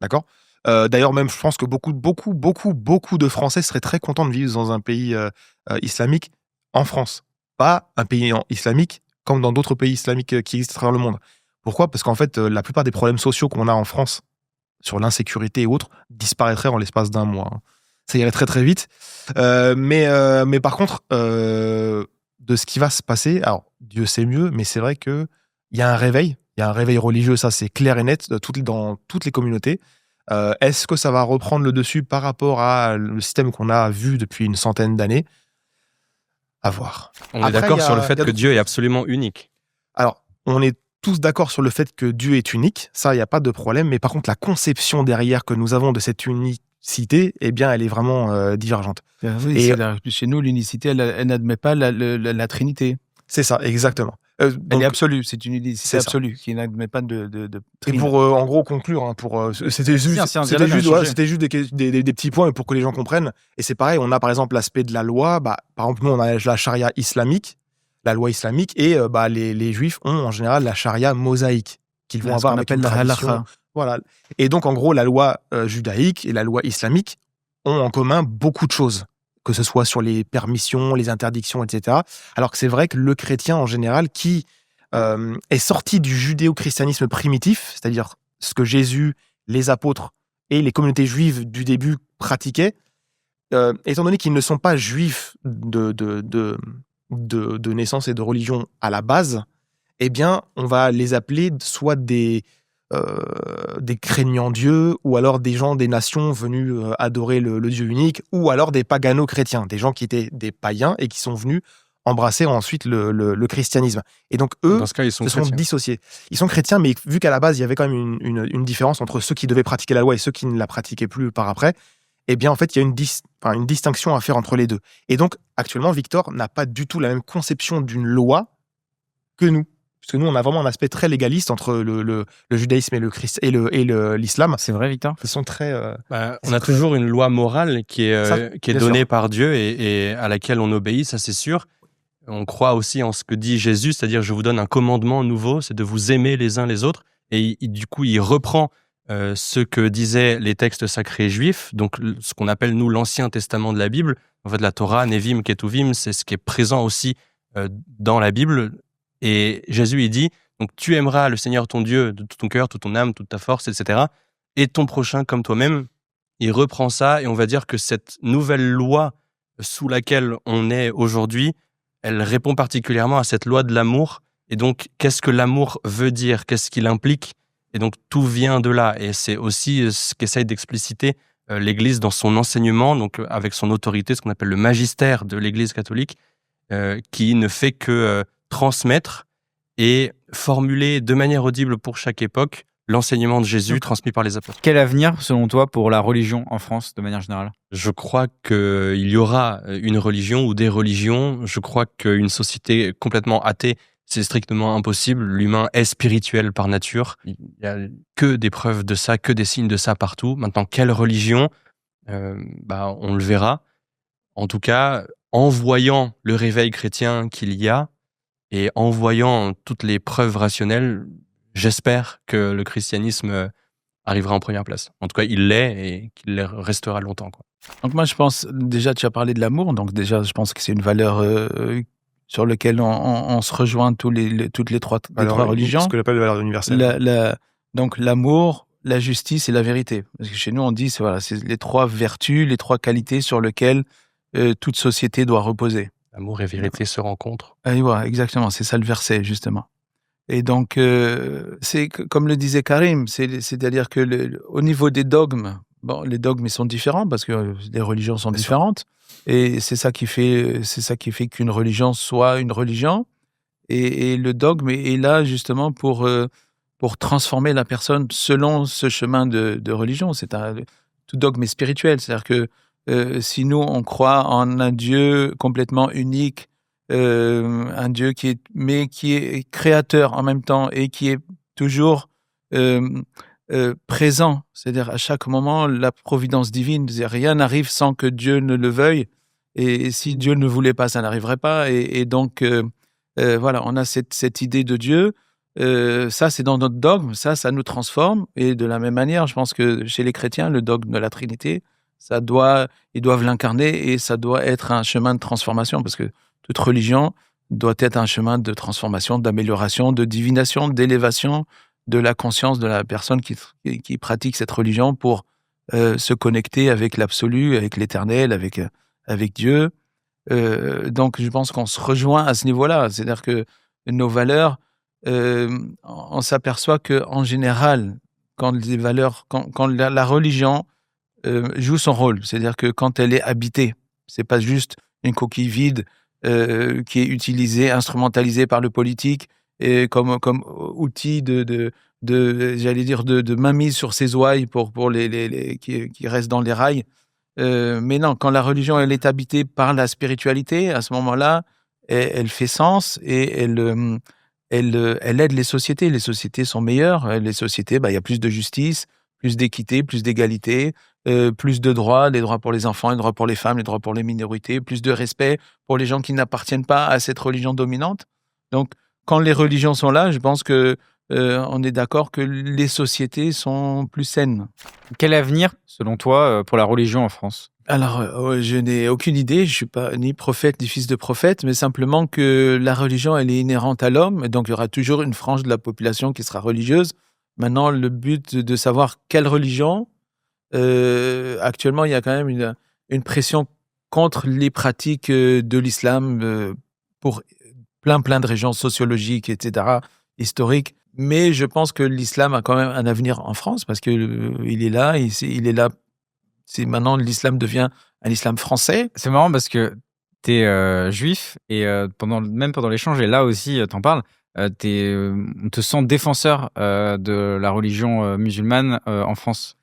D'accord ? D'ailleurs, même, je pense que beaucoup de Français seraient très contents de vivre dans un pays islamique en France. Pas un pays islamique comme dans d'autres pays islamiques qui existent à travers le monde. Pourquoi ? Parce qu'en fait, la plupart des problèmes sociaux qu'on a en France, sur l'insécurité et autres, disparaîtraient en l'espace d'un mois. Ça irait très très vite. Mais par contre, de ce qui va se passer, alors Dieu sait mieux, mais c'est vrai qu'il y a un réveil. Il y a un réveil religieux, ça c'est clair et net, dans toutes les communautés. Est-ce que ça va reprendre le dessus par rapport à le système qu'on a vu depuis une centaine d'années ? À voir. On est d'accord sur le fait que Dieu est absolument unique. Alors, on est tous d'accord sur le fait que Dieu est unique, ça, il n'y a pas de problème, mais par contre, la conception derrière que nous avons de cette unicité, eh bien, elle est vraiment divergente. Oui, et chez nous, l'unicité, elle n'admet pas la Trinité. C'est ça, exactement. Elle est absolue, c'est une unicité absolue qui n'admet pas de Et pour en gros conclure, c'était juste des petits points pour que les gens comprennent. Et c'est pareil, on a par exemple l'aspect de la loi. Par exemple, nous on a la charia islamique, la loi islamique, et les juifs ont en général la charia mosaïque, qu'ils vont Là, ce avoir qu'on avec appelle une la tradition. halakha. Voilà. Et donc, en gros, la loi judaïque et la loi islamique ont en commun beaucoup de choses, que ce soit sur les permissions, les interdictions, etc. Alors que c'est vrai que le chrétien, en général, qui est sorti du judéo-christianisme primitif, c'est-à-dire ce que Jésus, les apôtres et les communautés juives du début pratiquaient, étant donné qu'ils ne sont pas juifs de naissance et de religion à la base, eh bien, on va les appeler soit des craignants Dieu, ou alors des gens des nations venus adorer le Dieu unique, ou alors des pagano-chrétiens, des gens qui étaient des païens et qui sont venus embrasser ensuite le christianisme. Et donc, eux, Dans ce cas, ils sont se sont chrétiens. dissociés. Ils sont chrétiens, mais vu qu'à la base, il y avait quand même une différence entre ceux qui devaient pratiquer la loi et ceux qui ne la pratiquaient plus par après, eh bien, en fait, il y a une distinction à faire entre les deux. Et donc, actuellement, Victor n'a pas du tout la même conception d'une loi que nous. Parce que nous, on a vraiment un aspect très légaliste entre le judaïsme et l'islam. C'est vrai, Victor? Ils sont très... On a toujours une loi morale qui est bien donnée sûr. par Dieu et à laquelle on obéit, ça c'est sûr. On croit aussi en ce que dit Jésus, c'est-à-dire je vous donne un commandement nouveau, c'est de vous aimer les uns les autres. Et du coup, il reprend ce que disaient les textes sacrés juifs, donc ce qu'on appelle nous l'Ancien Testament de la Bible. En fait, la Torah, Nevim, Ketuvim, c'est ce qui est présent aussi dans la Bible. Et Jésus, il dit, donc tu aimeras le Seigneur ton Dieu de tout ton cœur, toute ton âme, toute ta force, etc. Et ton prochain comme toi-même. Il reprend ça et on va dire que cette nouvelle loi sous laquelle on est aujourd'hui, elle répond particulièrement à cette loi de l'amour. Et donc, qu'est-ce que l'amour veut dire? Qu'est-ce qu'il implique? Et donc, tout vient de là. Et c'est aussi ce qu'essaye d'expliciter l'Église dans son enseignement, donc avec son autorité, ce qu'on appelle le magistère de l'Église catholique, qui ne fait que transmettre et formuler de manière audible pour chaque époque l'enseignement de Jésus transmis par les apôtres. Quel avenir, selon toi, pour la religion en France, de manière générale? Je crois qu'il y aura une religion ou des religions. Je crois qu'une société complètement athée, c'est strictement impossible. L'humain est spirituel par nature. Il n'y a que des preuves de ça, que des signes de ça partout. Maintenant, quelle religion? On le verra. En tout cas, en voyant le réveil chrétien qu'il y a et en voyant toutes les preuves rationnelles, j'espère que le christianisme arrivera en première place. En tout cas, il l'est et qu'il restera longtemps, quoi. Donc moi, je pense, déjà, tu as parlé de l'amour, donc déjà, je pense que c'est une valeur sur laquelle on se rejoint toutes les trois religions. Ce que j'appelle la valeur universelle. Donc l'amour, la justice et la vérité. Parce que chez nous, on dit, c'est les trois vertus, les trois qualités sur lesquelles toute société doit reposer. Amour et vérité se rencontrent. Et voilà, exactement, c'est ça le verset, justement. Et donc, c'est comme le disait Karim, c'est-à-dire que au niveau des dogmes, les dogmes ils sont différents parce que les religions sont différentes, et c'est ça qui fait qu'une religion soit une religion. Et le dogme est là justement pour transformer la personne selon ce chemin de religion. Tout dogme est spirituel, c'est-à-dire que si nous on croit en un Dieu complètement unique, un Dieu qui est créateur en même temps et qui est toujours présent, c'est-à-dire à chaque moment la providence divine, rien n'arrive sans que Dieu ne le veuille, et si Dieu ne voulait pas, ça n'arriverait pas, et donc voilà, on a cette idée de Dieu, ça c'est dans notre dogme, ça nous transforme, et de la même manière, je pense que chez les chrétiens, le dogme de la Trinité, ils doivent l'incarner, et ça doit être un chemin de transformation, parce que toute religion doit être un chemin de transformation, d'amélioration, de divination, d'élévation de la conscience de la personne qui pratique cette religion pour se connecter avec l'absolu, avec l'éternel, avec Dieu. Donc, je pense qu'on se rejoint à ce niveau-là. C'est-à-dire que nos valeurs, on s'aperçoit qu'en général, quand la religion joue son rôle, c'est-à-dire que quand elle est habitée, c'est pas juste une coquille vide qui est utilisée, instrumentalisée par le politique et comme outil j'allais dire de mainmise sur ses ouailles pour les qui restent dans les rails. Mais non, quand la religion elle est habitée par la spiritualité, à ce moment-là, elle fait sens et elle aide les sociétés. Les sociétés sont meilleures. Les sociétés, il y a plus de justice, plus d'équité, plus d'égalité, plus de droits, des droits pour les enfants, des droits pour les femmes, des droits pour les minorités, plus de respect pour les gens qui n'appartiennent pas à cette religion dominante. Donc, quand les religions sont là, je pense que on est d'accord que les sociétés sont plus saines. Quel avenir, selon toi, pour la religion en France ? Alors, je n'ai aucune idée, je suis pas ni prophète ni fils de prophète, mais simplement que la religion, elle est inhérente à l'homme, et donc il y aura toujours une frange de la population qui sera religieuse. Maintenant, le but de savoir quelle religion, actuellement, il y a quand même une pression contre les pratiques de l'islam pour plein de régions sociologiques, etc., historiques. Mais je pense que l'islam a quand même un avenir en France parce que il est là, il est là. C'est maintenant l'islam devient un islam français. C'est marrant parce que tu es juif et même pendant l'échange, et là aussi, t'en parles, on te sent défenseur de la religion musulmane en France.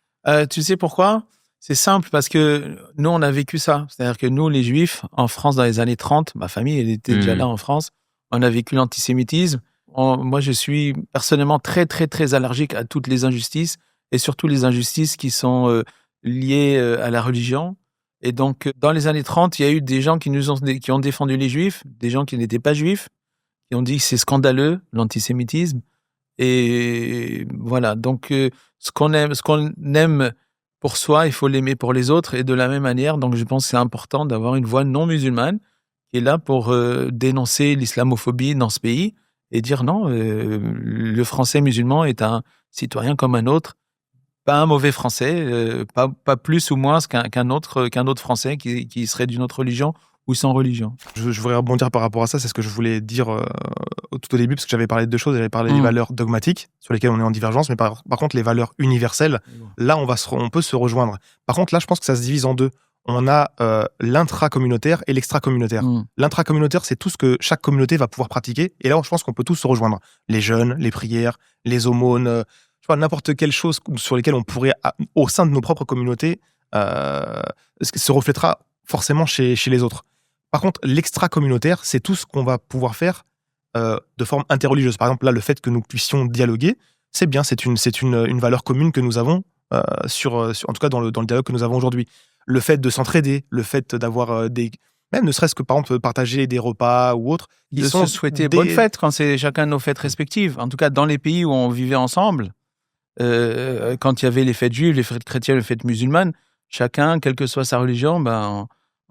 Tu sais pourquoi ? C'est simple parce que nous, on a vécu ça. C'est-à-dire que nous, les juifs, en France, dans les années 30, ma famille, elle était déjà là en France, on a vécu l'antisémitisme. Moi, je suis personnellement très allergique à toutes les injustices et surtout les injustices qui sont liées à la religion. Et donc, dans les années 30, il y a eu des gens qui ont défendu les juifs, des gens qui n'étaient pas juifs, qui ont dit que c'est scandaleux, l'antisémitisme. Et voilà. Donc, ce qu'on aime pour soi, il faut l'aimer pour les autres. Et de la même manière, donc je pense que c'est important d'avoir une voix non musulmane qui est là pour dénoncer l'islamophobie dans ce pays et dire non, le français musulman est un citoyen comme un autre, pas un mauvais français, pas plus ou moins qu'un autre français qui serait d'une autre religion ou sans religion. Je voudrais rebondir par rapport à ça, c'est ce que je voulais dire tout au début, parce que j'avais parlé de deux choses, j'avais parlé des valeurs dogmatiques, sur lesquelles on est en divergence, mais par contre, les valeurs universelles, là, on peut se rejoindre. Par contre, là, je pense que ça se divise en deux. On a l'intra-communautaire et l'extra-communautaire. L'intra-communautaire, c'est tout ce que chaque communauté va pouvoir pratiquer, et là, je pense qu'on peut tous se rejoindre. Les jeûnes, les prières, les aumônes, n'importe quelle chose sur lesquelles on pourrait, au sein de nos propres communautés, se reflètera forcément chez les autres. Par contre, l'extra-communautaire, c'est tout ce qu'on va pouvoir faire de forme interreligieuse. Par exemple, là, le fait que nous puissions dialoguer, c'est bien, c'est une valeur commune que nous avons, en tout cas dans le dialogue que nous avons aujourd'hui. Le fait de s'entraider, le fait d'avoir même ne serait-ce que, par exemple, partager des repas ou autres. De se souhaiter bonne fête quand c'est chacun de nos fêtes respectives. En tout cas, dans les pays où on vivait ensemble, quand il y avait les fêtes juives, les fêtes chrétiennes, les fêtes musulmanes, chacun, quelle que soit sa religion,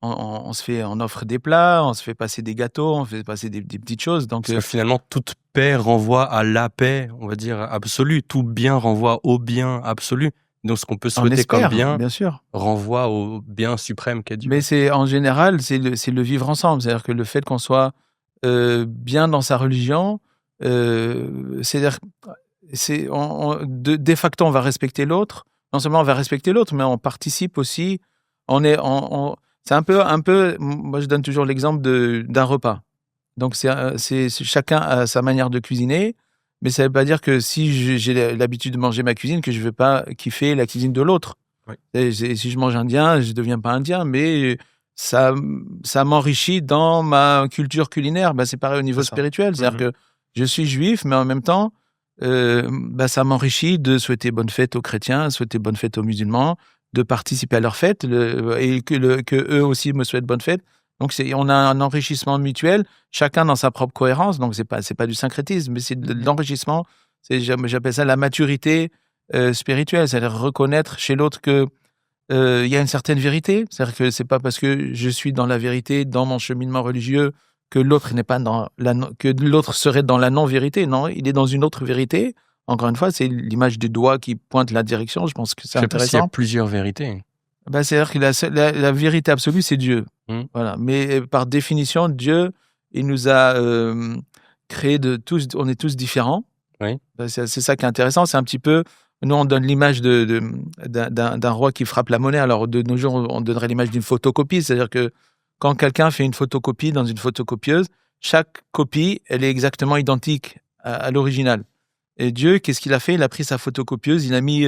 on offre des plats, on se fait passer des gâteaux, on fait passer des petites choses. Donc, parce que finalement, toute paix renvoie à la paix, on va dire, absolue. Tout bien renvoie au bien absolu. Donc, ce qu'on peut souhaiter comme bien sûr, renvoie au bien suprême qu'est Dieu. Mais en général, c'est le vivre ensemble. C'est-à-dire que le fait qu'on soit bien dans sa religion, c'est-à-dire de facto, on va respecter l'autre. Non seulement on va respecter l'autre, mais on participe aussi. C'est un peu. Moi, je donne toujours l'exemple d'un repas. Donc, c'est chacun a sa manière de cuisiner, mais ça ne veut pas dire que si j'ai l'habitude de manger ma cuisine, que je ne veux pas kiffer la cuisine de l'autre. Oui. Si je mange indien, je ne deviens pas indien, mais ça m'enrichit dans ma culture culinaire. C'est pareil au niveau spirituel. C'est-à-dire que je suis juif, mais en même temps, ça m'enrichit de souhaiter bonne fête aux chrétiens, souhaiter bonne fête aux musulmans, de participer à leur fête et que eux aussi me souhaitent bonne fête. Donc on a un enrichissement mutuel, chacun dans sa propre cohérence. Donc c'est pas du syncrétisme, mais c'est de l'enrichissement. J'appelle ça la maturité spirituelle, c'est-à-dire reconnaître chez l'autre que il y a une certaine vérité. C'est-à-dire que c'est pas parce que je suis dans la vérité, dans mon cheminement religieux, que l'autre n'est pas que l'autre serait dans la non-vérité. Non, il est dans une autre vérité. Encore une fois, c'est l'image du doigt qui pointe la direction. Je pense que c'est intéressant. Il y a plusieurs vérités. C'est-à-dire que la vérité absolue, c'est Dieu. Voilà. Mais par définition, Dieu, il nous a créés on est tous différents. Oui. C'est ça qui est intéressant. C'est un petit peu, nous, on donne l'image d'un roi qui frappe la monnaie. Alors, de nos jours, on donnerait l'image d'une photocopie. C'est-à-dire que quand quelqu'un fait une photocopie dans une photocopieuse, chaque copie, elle est exactement identique à l'original. Et Dieu, qu'est-ce qu'il a fait ? Il a pris sa photocopieuse, il a mis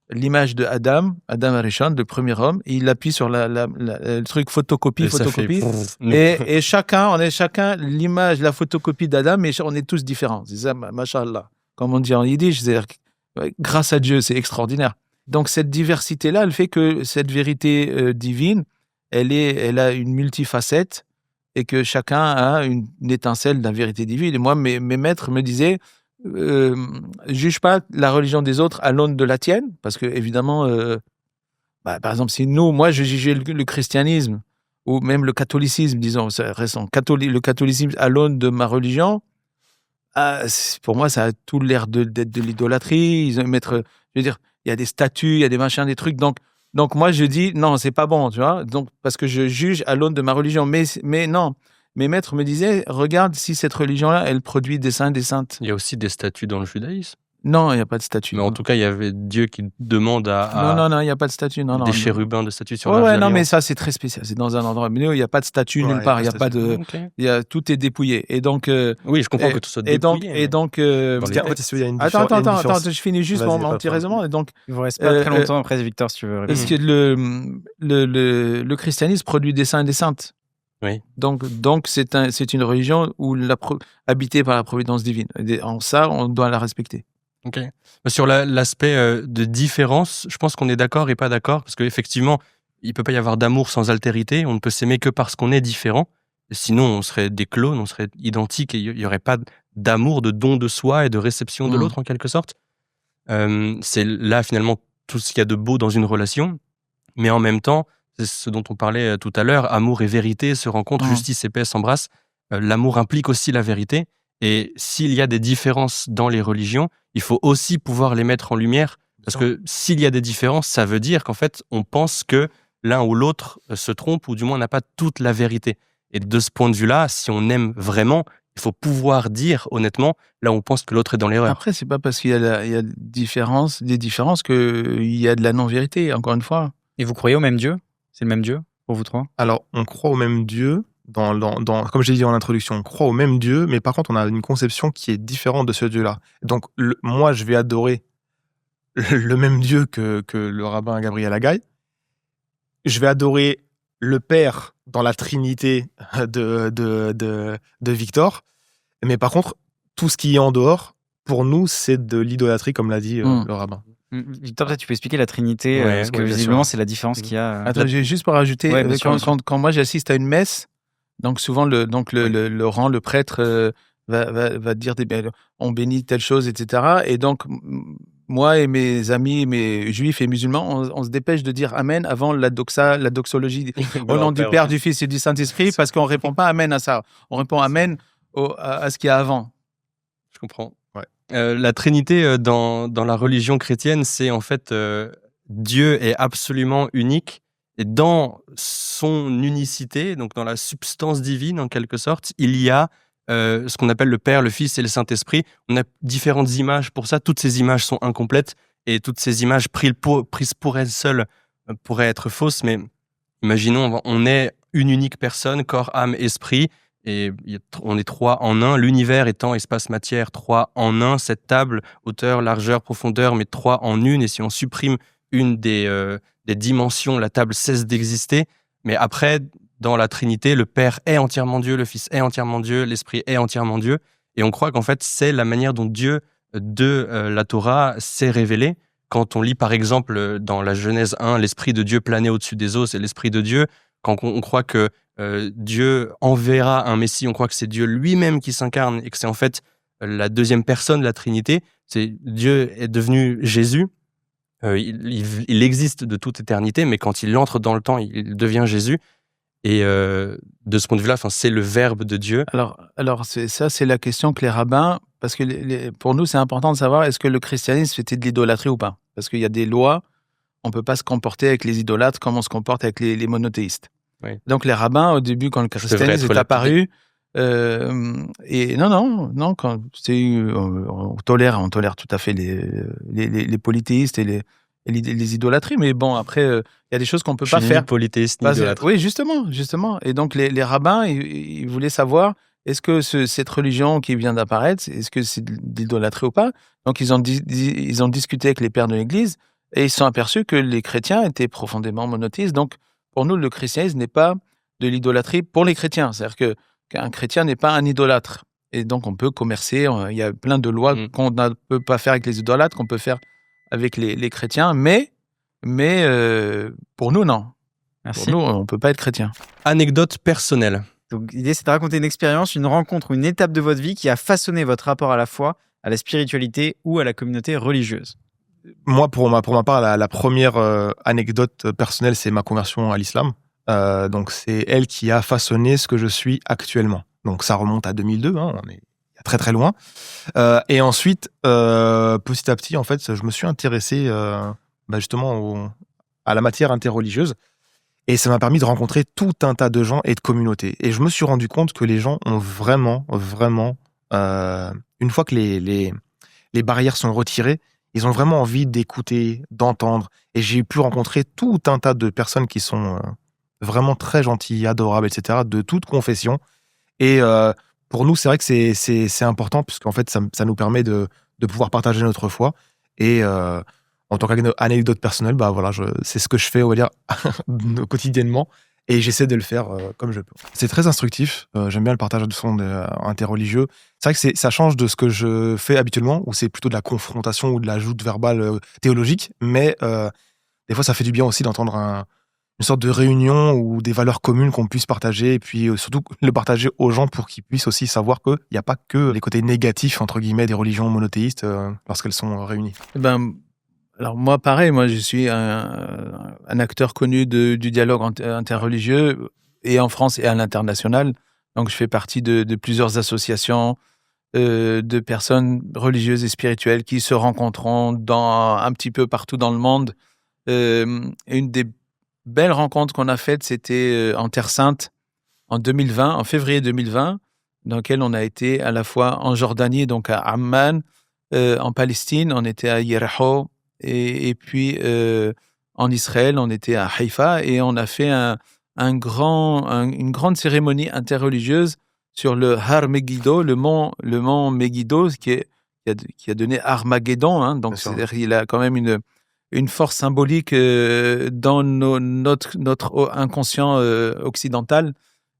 l'image de Adam Arishon, le premier homme, et il appuie sur le truc photocopie. Et on est chacun l'image, la photocopie d'Adam, mais on est tous différents. C'est ça, mashallah. Comme on dit en yiddish, c'est-à-dire grâce à Dieu, c'est extraordinaire. Donc cette diversité-là, elle fait que cette vérité divine, elle a une multifacette et que chacun a une étincelle de la vérité divine. Et moi, mes maîtres me disaient, juge pas la religion des autres à l'aune de la tienne, parce que évidemment, par exemple, si moi je jugeais le christianisme ou même le catholicisme, disons, récent, le catholicisme à l'aune de ma religion, pour moi, ça a tout l'air d'être de l'idolâtrie. Je veux dire, il y a des statues, il y a des machins, des trucs. Donc moi, je dis non, c'est pas bon, tu vois. Donc parce que je juge à l'aune de ma religion, mais non. Mes maîtres me disaient, regarde si cette religion-là, elle produit des saints, des saintes. Il y a aussi des statues dans le judaïsme. Non, il n'y a pas de statue. Mais en tout cas, il y avait Dieu qui demande à Non, il n'y a pas de statue. Non, des chérubins de statues sur ouais, l'Arche non, d'Alliance. mais ça, c'est très spécial. C'est dans un endroit. Mais nous, il n'y a pas de statue nulle part. Il n'y a pas de. Ok. Tout est dépouillé. Et donc. Oui, je comprends que tout soit dépouillé. Et donc. Parce qu'en fait, il y a une Attends, différence. je finis juste Vas-y, mon pas petit de raisonnement. Et donc, Il vous reste pas très longtemps après, Victor, si tu veux répondre. parce que le christianisme produit des saints et des saintes. Oui. Donc c'est une religion où habitée par la providence divine. Et en ça, on doit la respecter. Ok. Sur l'aspect de différence, je pense qu'on est d'accord et pas d'accord, parce qu'effectivement, il peut pas y avoir d'amour sans altérité. On ne peut s'aimer que parce qu'on est différent. Sinon, on serait des clones, on serait identiques et il y aurait pas d'amour, de don de soi et de réception de l'autre en quelque sorte. C'est là finalement tout ce qu'il y a de beau dans une relation, mais en même temps, c'est ce dont on parlait tout à l'heure, amour et vérité se rencontrent, justice et paix s'embrassent. L'amour implique aussi la vérité. Et s'il y a des différences dans les religions, il faut aussi pouvoir les mettre en lumière. Parce que s'il y a des différences, ça veut dire qu'en fait, on pense que l'un ou l'autre se trompe, ou du moins n'a pas toute la vérité. Et de ce point de vue-là, si on aime vraiment, il faut pouvoir dire honnêtement, là où on pense que l'autre est dans l'erreur. Après, c'est pas parce qu'il y a des différences qu'il y a de la non-vérité, encore une fois. Et vous croyez au même Dieu? C'est le même Dieu pour vous trois? Alors, on croit au même Dieu. Comme j'ai dit en introduction, on croit au même Dieu, mais par contre, on a une conception qui est différente de ce Dieu-là. Donc, moi, je vais adorer le même Dieu que le rabbin Gabriel Agaï. Je vais adorer le Père dans la Trinité de Victor. Mais par contre, tout ce qui est en dehors, pour nous, c'est de l'idolâtrie, comme l'a dit le rabbin. Victor, peut-être tu peux expliquer la Trinité, parce que bien visiblement, sûr. c'est la différence qu'il y a. Attends, j'ai juste pour rajouter, Ouais, bien sûr, bien sûr. quand moi j'assiste à une messe, donc souvent le prêtre va dire on bénit telle chose, etc. Et donc moi et mes amis, mes juifs et musulmans, on se dépêche de dire Amen avant la doxologie au nom du Père, du Fils et du Saint-Esprit, parce qu'on répond pas Amen à ça. On répond Amen à ce qu'il y a avant. Je comprends. La Trinité dans la religion chrétienne, c'est en fait Dieu est absolument unique et dans son unicité, donc dans la substance divine en quelque sorte, il y a ce qu'on appelle le Père, le Fils et le Saint-Esprit. On a différentes images pour ça. Toutes ces images sont incomplètes et toutes ces images prises pour elles seules pourraient être fausses. Mais imaginons, on est une unique personne, corps, âme, esprit. Et on est trois en un, l'univers étant espace matière, trois en un, cette table, hauteur, largeur, profondeur, mais trois en une. Et si on supprime une des dimensions, la table cesse d'exister. Mais après, dans la Trinité, le Père est entièrement Dieu, le Fils est entièrement Dieu, l'Esprit est entièrement Dieu. Et on croit qu'en fait, c'est la manière dont Dieu, de la Torah, s'est révélé. Quand on lit par exemple dans la Genèse 1, l'Esprit de Dieu planait au-dessus des eaux, c'est l'Esprit de Dieu. Quand on croit que Dieu enverra un Messie, on croit que c'est Dieu lui-même qui s'incarne et que c'est en fait la deuxième personne de la Trinité. C'est Dieu est devenu Jésus. Il existe de toute éternité, mais quand il entre dans le temps, il devient Jésus. Et de ce point de vue-là, c'est le Verbe de Dieu. Alors c'est la question que les rabbins, parce que pour nous, c'est important de savoir est-ce que le christianisme c'était de l'idolâtrie ou pas. Parce qu'il y a des lois, on ne peut pas se comporter avec les idolâtres comme on se comporte avec les monothéistes. Oui. Donc les rabbins, au début, quand le christianisme est apparu, et non, quand on tolère tout à fait les polythéistes et les idolâtries, mais bon, après, il y a des choses qu'on ne peut pas faire. Ni polythéiste, ni idolâtre. Oui, justement. Et donc les rabbins, ils voulaient savoir, est-ce que cette religion qui vient d'apparaître, est-ce que c'est de l'idolâtrie ou pas? Donc ils ont discuté avec les pères de l'Église et ils se sont aperçus que les chrétiens étaient profondément monothéistes. Donc pour nous, le christianisme n'est pas de l'idolâtrie pour les chrétiens. C'est-à-dire qu'un chrétien n'est pas un idolâtre. Et donc, on peut commercer. Il y a plein de lois qu'on ne peut pas faire avec les idolâtres, qu'on peut faire avec les chrétiens. Mais pour nous, non. Merci. Pour nous, on ne peut pas être chrétien. Anecdote personnelle. Donc, l'idée, c'est de raconter une expérience, une rencontre ou une étape de votre vie qui a façonné votre rapport à la foi à la spiritualité ou à la communauté religieuse? Moi, pour ma part, la première anecdote personnelle, c'est ma conversion à l'islam. Donc, c'est elle qui a façonné ce que je suis actuellement. Donc, ça remonte à 2002, hein, on est très très loin. Et ensuite, petit à petit, en fait, je me suis intéressé justement à la matière interreligieuse. Et ça m'a permis de rencontrer tout un tas de gens et de communautés. Et je me suis rendu compte que les gens ont vraiment, une fois que les barrières sont retirées, ils ont vraiment envie d'écouter, d'entendre. Et j'ai pu rencontrer tout un tas de personnes qui sont vraiment très gentilles, adorables, etc., de toute confession. Et pour nous, c'est vrai que c'est important, puisqu'en fait, ça nous permet de pouvoir partager notre foi. Et en tant qu'anecdote personnelle, voilà, c'est ce que je fais, on va dire, quotidiennement. Et j'essaie de le faire comme je peux. C'est très instructif. J'aime bien le partage de son interreligieux. C'est vrai que ça change de ce que je fais habituellement, où c'est plutôt de la confrontation ou de la joute verbale théologique. Mais des fois, ça fait du bien aussi d'entendre une sorte de réunion ou des valeurs communes qu'on puisse partager. Et puis surtout, le partager aux gens pour qu'ils puissent aussi savoir qu'il n'y a pas que les côtés négatifs, entre guillemets, des religions monothéistes lorsqu'elles sont réunies. Alors moi, pareil, je suis un acteur connu du dialogue interreligieux et en France et à l'international. Donc je fais partie de plusieurs associations de personnes religieuses et spirituelles qui se rencontreront un petit peu partout dans le monde. Une des belles rencontres qu'on a faites, c'était en Terre Sainte en février 2020, dans laquelle on a été à la fois en Jordanie, donc à Amman, en Palestine, on était à Yericho, et puis en Israël, on était à Haïfa, et on a fait une grande cérémonie interreligieuse sur le Har Megiddo, le mont Megiddo, qui a donné Armageddon, hein, donc c'est-à-dire il a quand même une force symbolique dans notre inconscient occidental,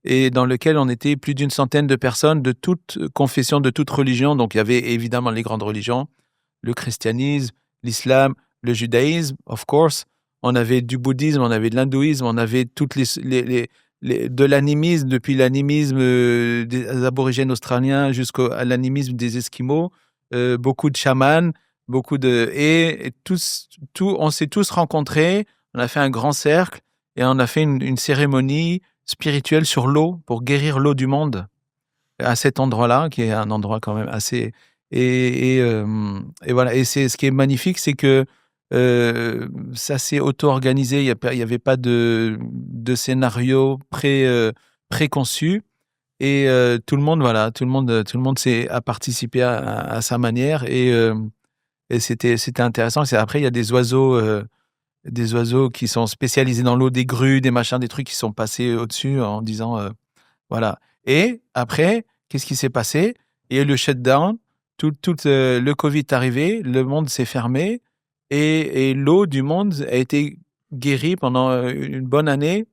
et dans lequel on était plus d'une centaine de personnes de toute confession, de toute religion. Donc il y avait évidemment les grandes religions, le christianisme, l'islam, le judaïsme, of course. On avait du bouddhisme, on avait de l'hindouisme, on avait toutes de l'animisme, depuis l'animisme des aborigènes australiens jusqu'à l'animisme des Esquimaux, beaucoup de chamans, on s'est tous rencontrés, on a fait un grand cercle et on a fait une cérémonie spirituelle sur l'eau pour guérir l'eau du monde à cet endroit-là, qui est un endroit quand même assez... Et voilà. Et ce qui est magnifique, c'est que ça s'est auto-organisé. Il y avait pas de scénario préconçu. Et tout le monde a participé à sa manière. Et c'était intéressant. Après, il y a des oiseaux qui sont spécialisés dans l'eau, des grues, des machins, des trucs qui sont passés au-dessus en disant voilà. Et après, qu'est-ce qui s'est passé? Il y a eu le shutdown. Le Covid est arrivé, le monde s'est fermé et l'eau du monde a été guérie pendant une bonne année.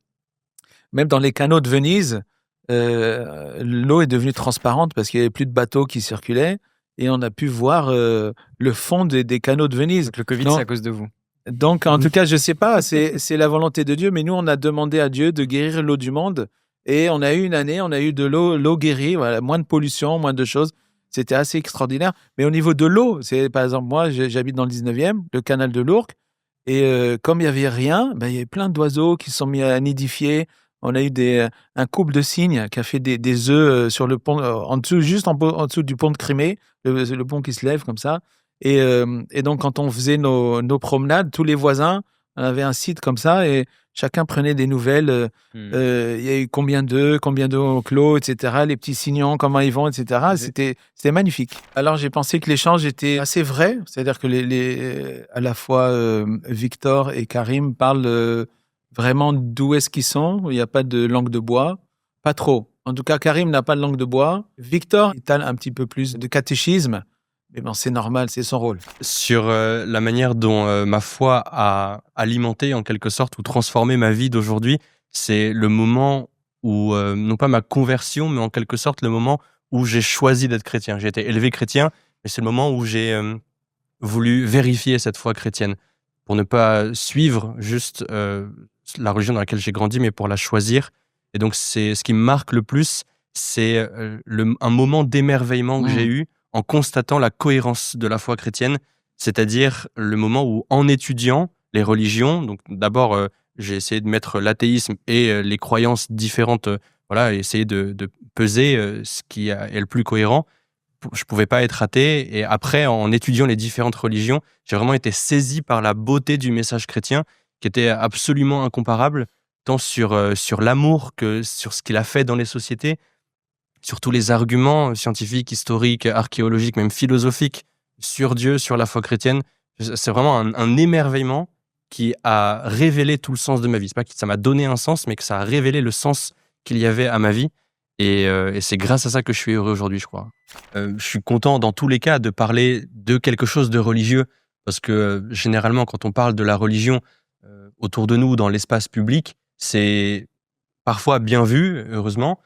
Même dans les canaux de Venise, l'eau est devenue transparente parce qu'il n'y avait plus de bateaux qui circulaient et on a pu voir le fond des canaux de Venise. Donc le Covid, c'est à cause de vous. Donc, en tout cas, je ne sais pas, c'est la volonté de Dieu, mais nous, on a demandé à Dieu de guérir l'eau du monde et on a eu une année, on a eu de l'eau guérie, voilà, moins de pollution, moins de choses. C'était assez extraordinaire. Mais au niveau de l'eau, par exemple, moi, j'habite dans le 19e, le canal de l'Ourcq. Et comme il n'y avait rien, il y avait plein d'oiseaux qui se sont mis à nidifier. On a eu un couple de cygnes qui a fait des œufs sur le pont, en dessous, juste en dessous du pont de Crimée, le pont qui se lève comme ça. Et donc, quand on faisait nos promenades, tous les voisins, on avait un site comme ça et chacun prenait des nouvelles. Il y a eu combien d'œufs ont clos, etc. Les petits signons, comment ils vont, etc. C'était magnifique. Alors, j'ai pensé que l'échange était assez vrai. C'est-à-dire que à la fois Victor et Karim parlent vraiment d'où est-ce qu'ils sont. Il n'y a pas de langue de bois. Pas trop. En tout cas, Karim n'a pas de langue de bois. Victor étale un petit peu plus de catéchisme. Mais c'est normal, c'est son rôle. Sur la manière dont ma foi a alimenté en quelque sorte ou transformé ma vie d'aujourd'hui, c'est le moment où, non pas ma conversion, mais en quelque sorte le moment où j'ai choisi d'être chrétien. J'ai été élevé chrétien, mais c'est le moment où j'ai voulu vérifier cette foi chrétienne pour ne pas suivre juste la religion dans laquelle j'ai grandi, mais pour la choisir. Et donc, c'est ce qui me marque le plus, c'est un moment d'émerveillement que j'ai eu en constatant la cohérence de la foi chrétienne, c'est-à-dire le moment où, en étudiant les religions, donc d'abord, j'ai essayé de mettre l'athéisme et les croyances différentes, essayer de peser ce qui est le plus cohérent. Je pouvais pas être athée. Et après, en étudiant les différentes religions, j'ai vraiment été saisi par la beauté du message chrétien, qui était absolument incomparable, tant sur l'amour que sur ce qu'il a fait dans les sociétés, sur tous les arguments scientifiques, historiques, archéologiques, même philosophiques, sur Dieu, sur la foi chrétienne. C'est vraiment un émerveillement qui a révélé tout le sens de ma vie. C'est pas que ça m'a donné un sens, mais que ça a révélé le sens qu'il y avait à ma vie. Et c'est grâce à ça que je suis heureux aujourd'hui, je crois. Je suis content dans tous les cas de parler de quelque chose de religieux, parce que généralement, quand on parle de la religion autour de nous, dans l'espace public, c'est parfois bien vu, heureusement.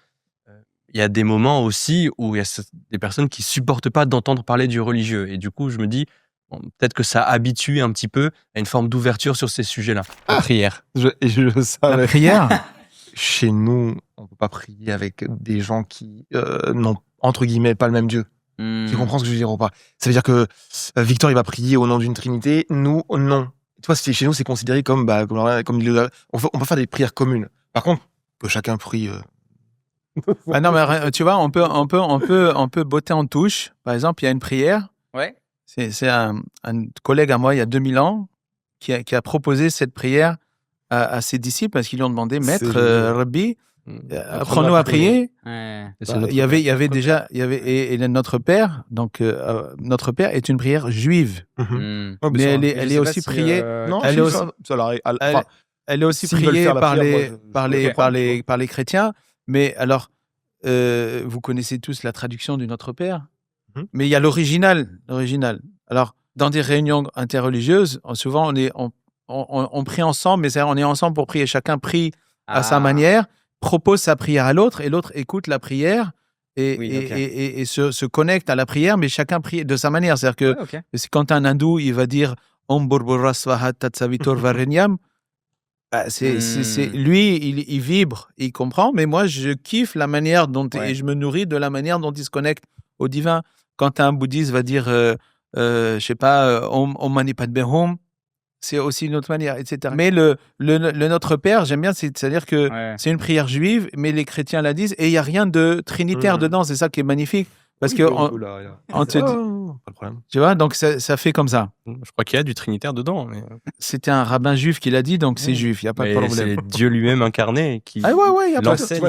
Il y a des moments aussi où il y a des personnes qui supportent pas d'entendre parler du religieux. Et du coup, je me dis, peut-être que ça habitue un petit peu à une forme d'ouverture sur ces sujets-là. La prière. Je savais. La prière. Chez nous, on peut pas prier avec des gens qui n'ont, entre guillemets, pas le même Dieu. Tu comprends ce que je veux dire ou pas? Ça veut dire que Victor, il va prier au nom d'une trinité. Nous, non. Tu vois, chez nous, c'est considéré comme on peut faire des prières communes. Par contre, que chacun prie. Ah non, mais tu vois, on peut botter en touche. Par exemple, il y a une prière. Ouais. C'est un collègue à moi, il y a 2000 ans, qui a proposé cette prière à ses disciples parce qu'ils lui ont demandé, Maître, Rabbi, apprends-nous à prier. Ouais. Il y avait déjà, et notre Père, donc notre Père est une prière juive, mais elle est aussi priée. Non, elle est aussi, enfin, elle est aussi s'ils veulent priée faire la par prière, par les chrétiens. Mais alors, vous connaissez tous la traduction du Notre Père, mais il y a l'original. Alors, dans des réunions interreligieuses, souvent on prie ensemble, mais on est ensemble pour prier. Chacun prie à sa manière, propose sa prière à l'autre, et l'autre écoute la prière et se connecte à la prière, mais chacun prie de sa manière. C'est-à-dire que c'est quand un hindou, il va dire Om Burburra Svaha Tatsavitor Varenyam, lui, il vibre, il comprend, mais moi, je kiffe la manière dont et je me nourris de la manière dont il se connecte au divin. Quand un bouddhiste va dire, je sais pas, Om Mani Padme Hum, c'est aussi une autre manière, etc. Mais le Notre Père, j'aime bien, c'est-à-dire que c'est une prière juive, mais les chrétiens la disent, et il n'y a rien de trinitaire dedans, c'est ça qui est magnifique. Parce que on te dit, pas de problème. tu vois, donc ça fait comme ça. Je crois qu'il y a du trinitaire dedans. Mais... C'était un rabbin juif qui l'a dit, donc c'est juif, il n'y a pas de problème. C'est Dieu lui-même incarné qui il y a pas l'enseigne.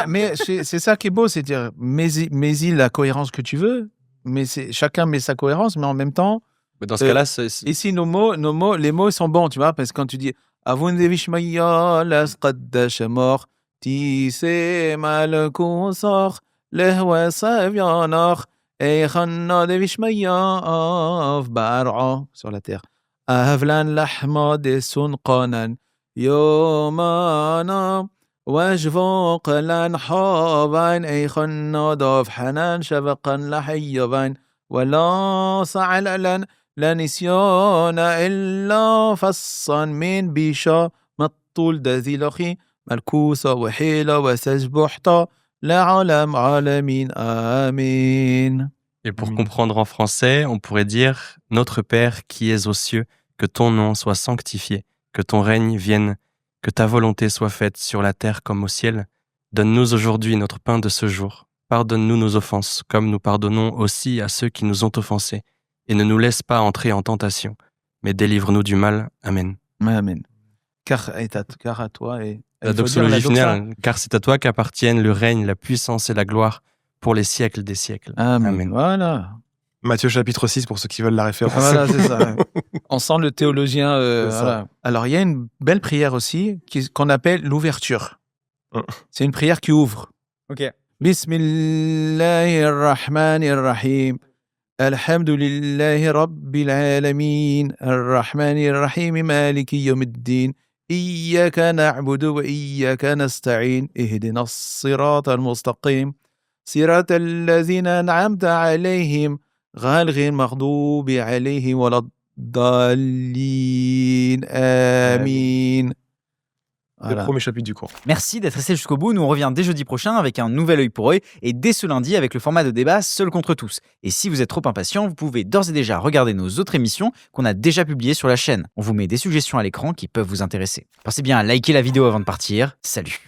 Mais c'est ça qui est beau, c'est-à-dire, mets-y la cohérence que tu veux, mais chacun met sa cohérence, mais en même temps. Mais dans ce cas-là, ici, les mots sont bons, tu vois, parce que quand tu dis Avun devishmaya lasqaddashamor tise malkusor lehwa savyanor eikhanna devishmaya av bar'a sur la terre avlan lahma de sunqanan yomana wajvoq lan havan eikhanna dav hanan shabaqan lahayyavan wala sa'alalan لا نسيان إلا فصا من بيشا مطول ذي لخي ملكوسة وحيلة وسجبحتا لعالم عالمين آمين. Et pour comprendre en français, on pourrait dire « Notre Père qui es aux cieux, que ton nom soit sanctifié, que ton règne vienne, que ta volonté soit faite sur la terre comme au ciel. Donne-nous aujourd'hui notre pain de ce jour. Pardonne-nous nos offenses, comme nous pardonnons aussi à ceux qui nous ont offensés. Et ne nous laisse pas entrer en tentation, mais délivre-nous du mal. Amen. Amen. Car à toi et la doxologie finale, car c'est à toi qu'appartiennent le règne, la puissance et la gloire pour les siècles des siècles. Amen. Voilà. Matthieu chapitre 6 pour ceux qui veulent la référence. Voilà, c'est ça. On sent le théologien. Voilà. Alors, il y a une belle prière aussi qu'on appelle l'ouverture. C'est une prière qui ouvre. Ok. Bismillahirrahmanirrahim. الحمد لله رب العالمين الرحمن الرحيم مالك يوم الدين إياك نعبد وإياك نستعين اهدنا الصراط المستقيم صراط الذين أنعمت عليهم غير المغضوب عليهم ولا الضالين آمين. Voilà. Le premier chapitre du cours. Merci d'être resté jusqu'au bout. Nous on revient dès jeudi prochain avec un nouvel œil pour œil et dès ce lundi avec le format de débat seul contre tous. Et si vous êtes trop impatient, vous pouvez d'ores et déjà regarder nos autres émissions qu'on a déjà publiées sur la chaîne. On vous met des suggestions à l'écran qui peuvent vous intéresser. Pensez bien à liker la vidéo avant de partir. Salut.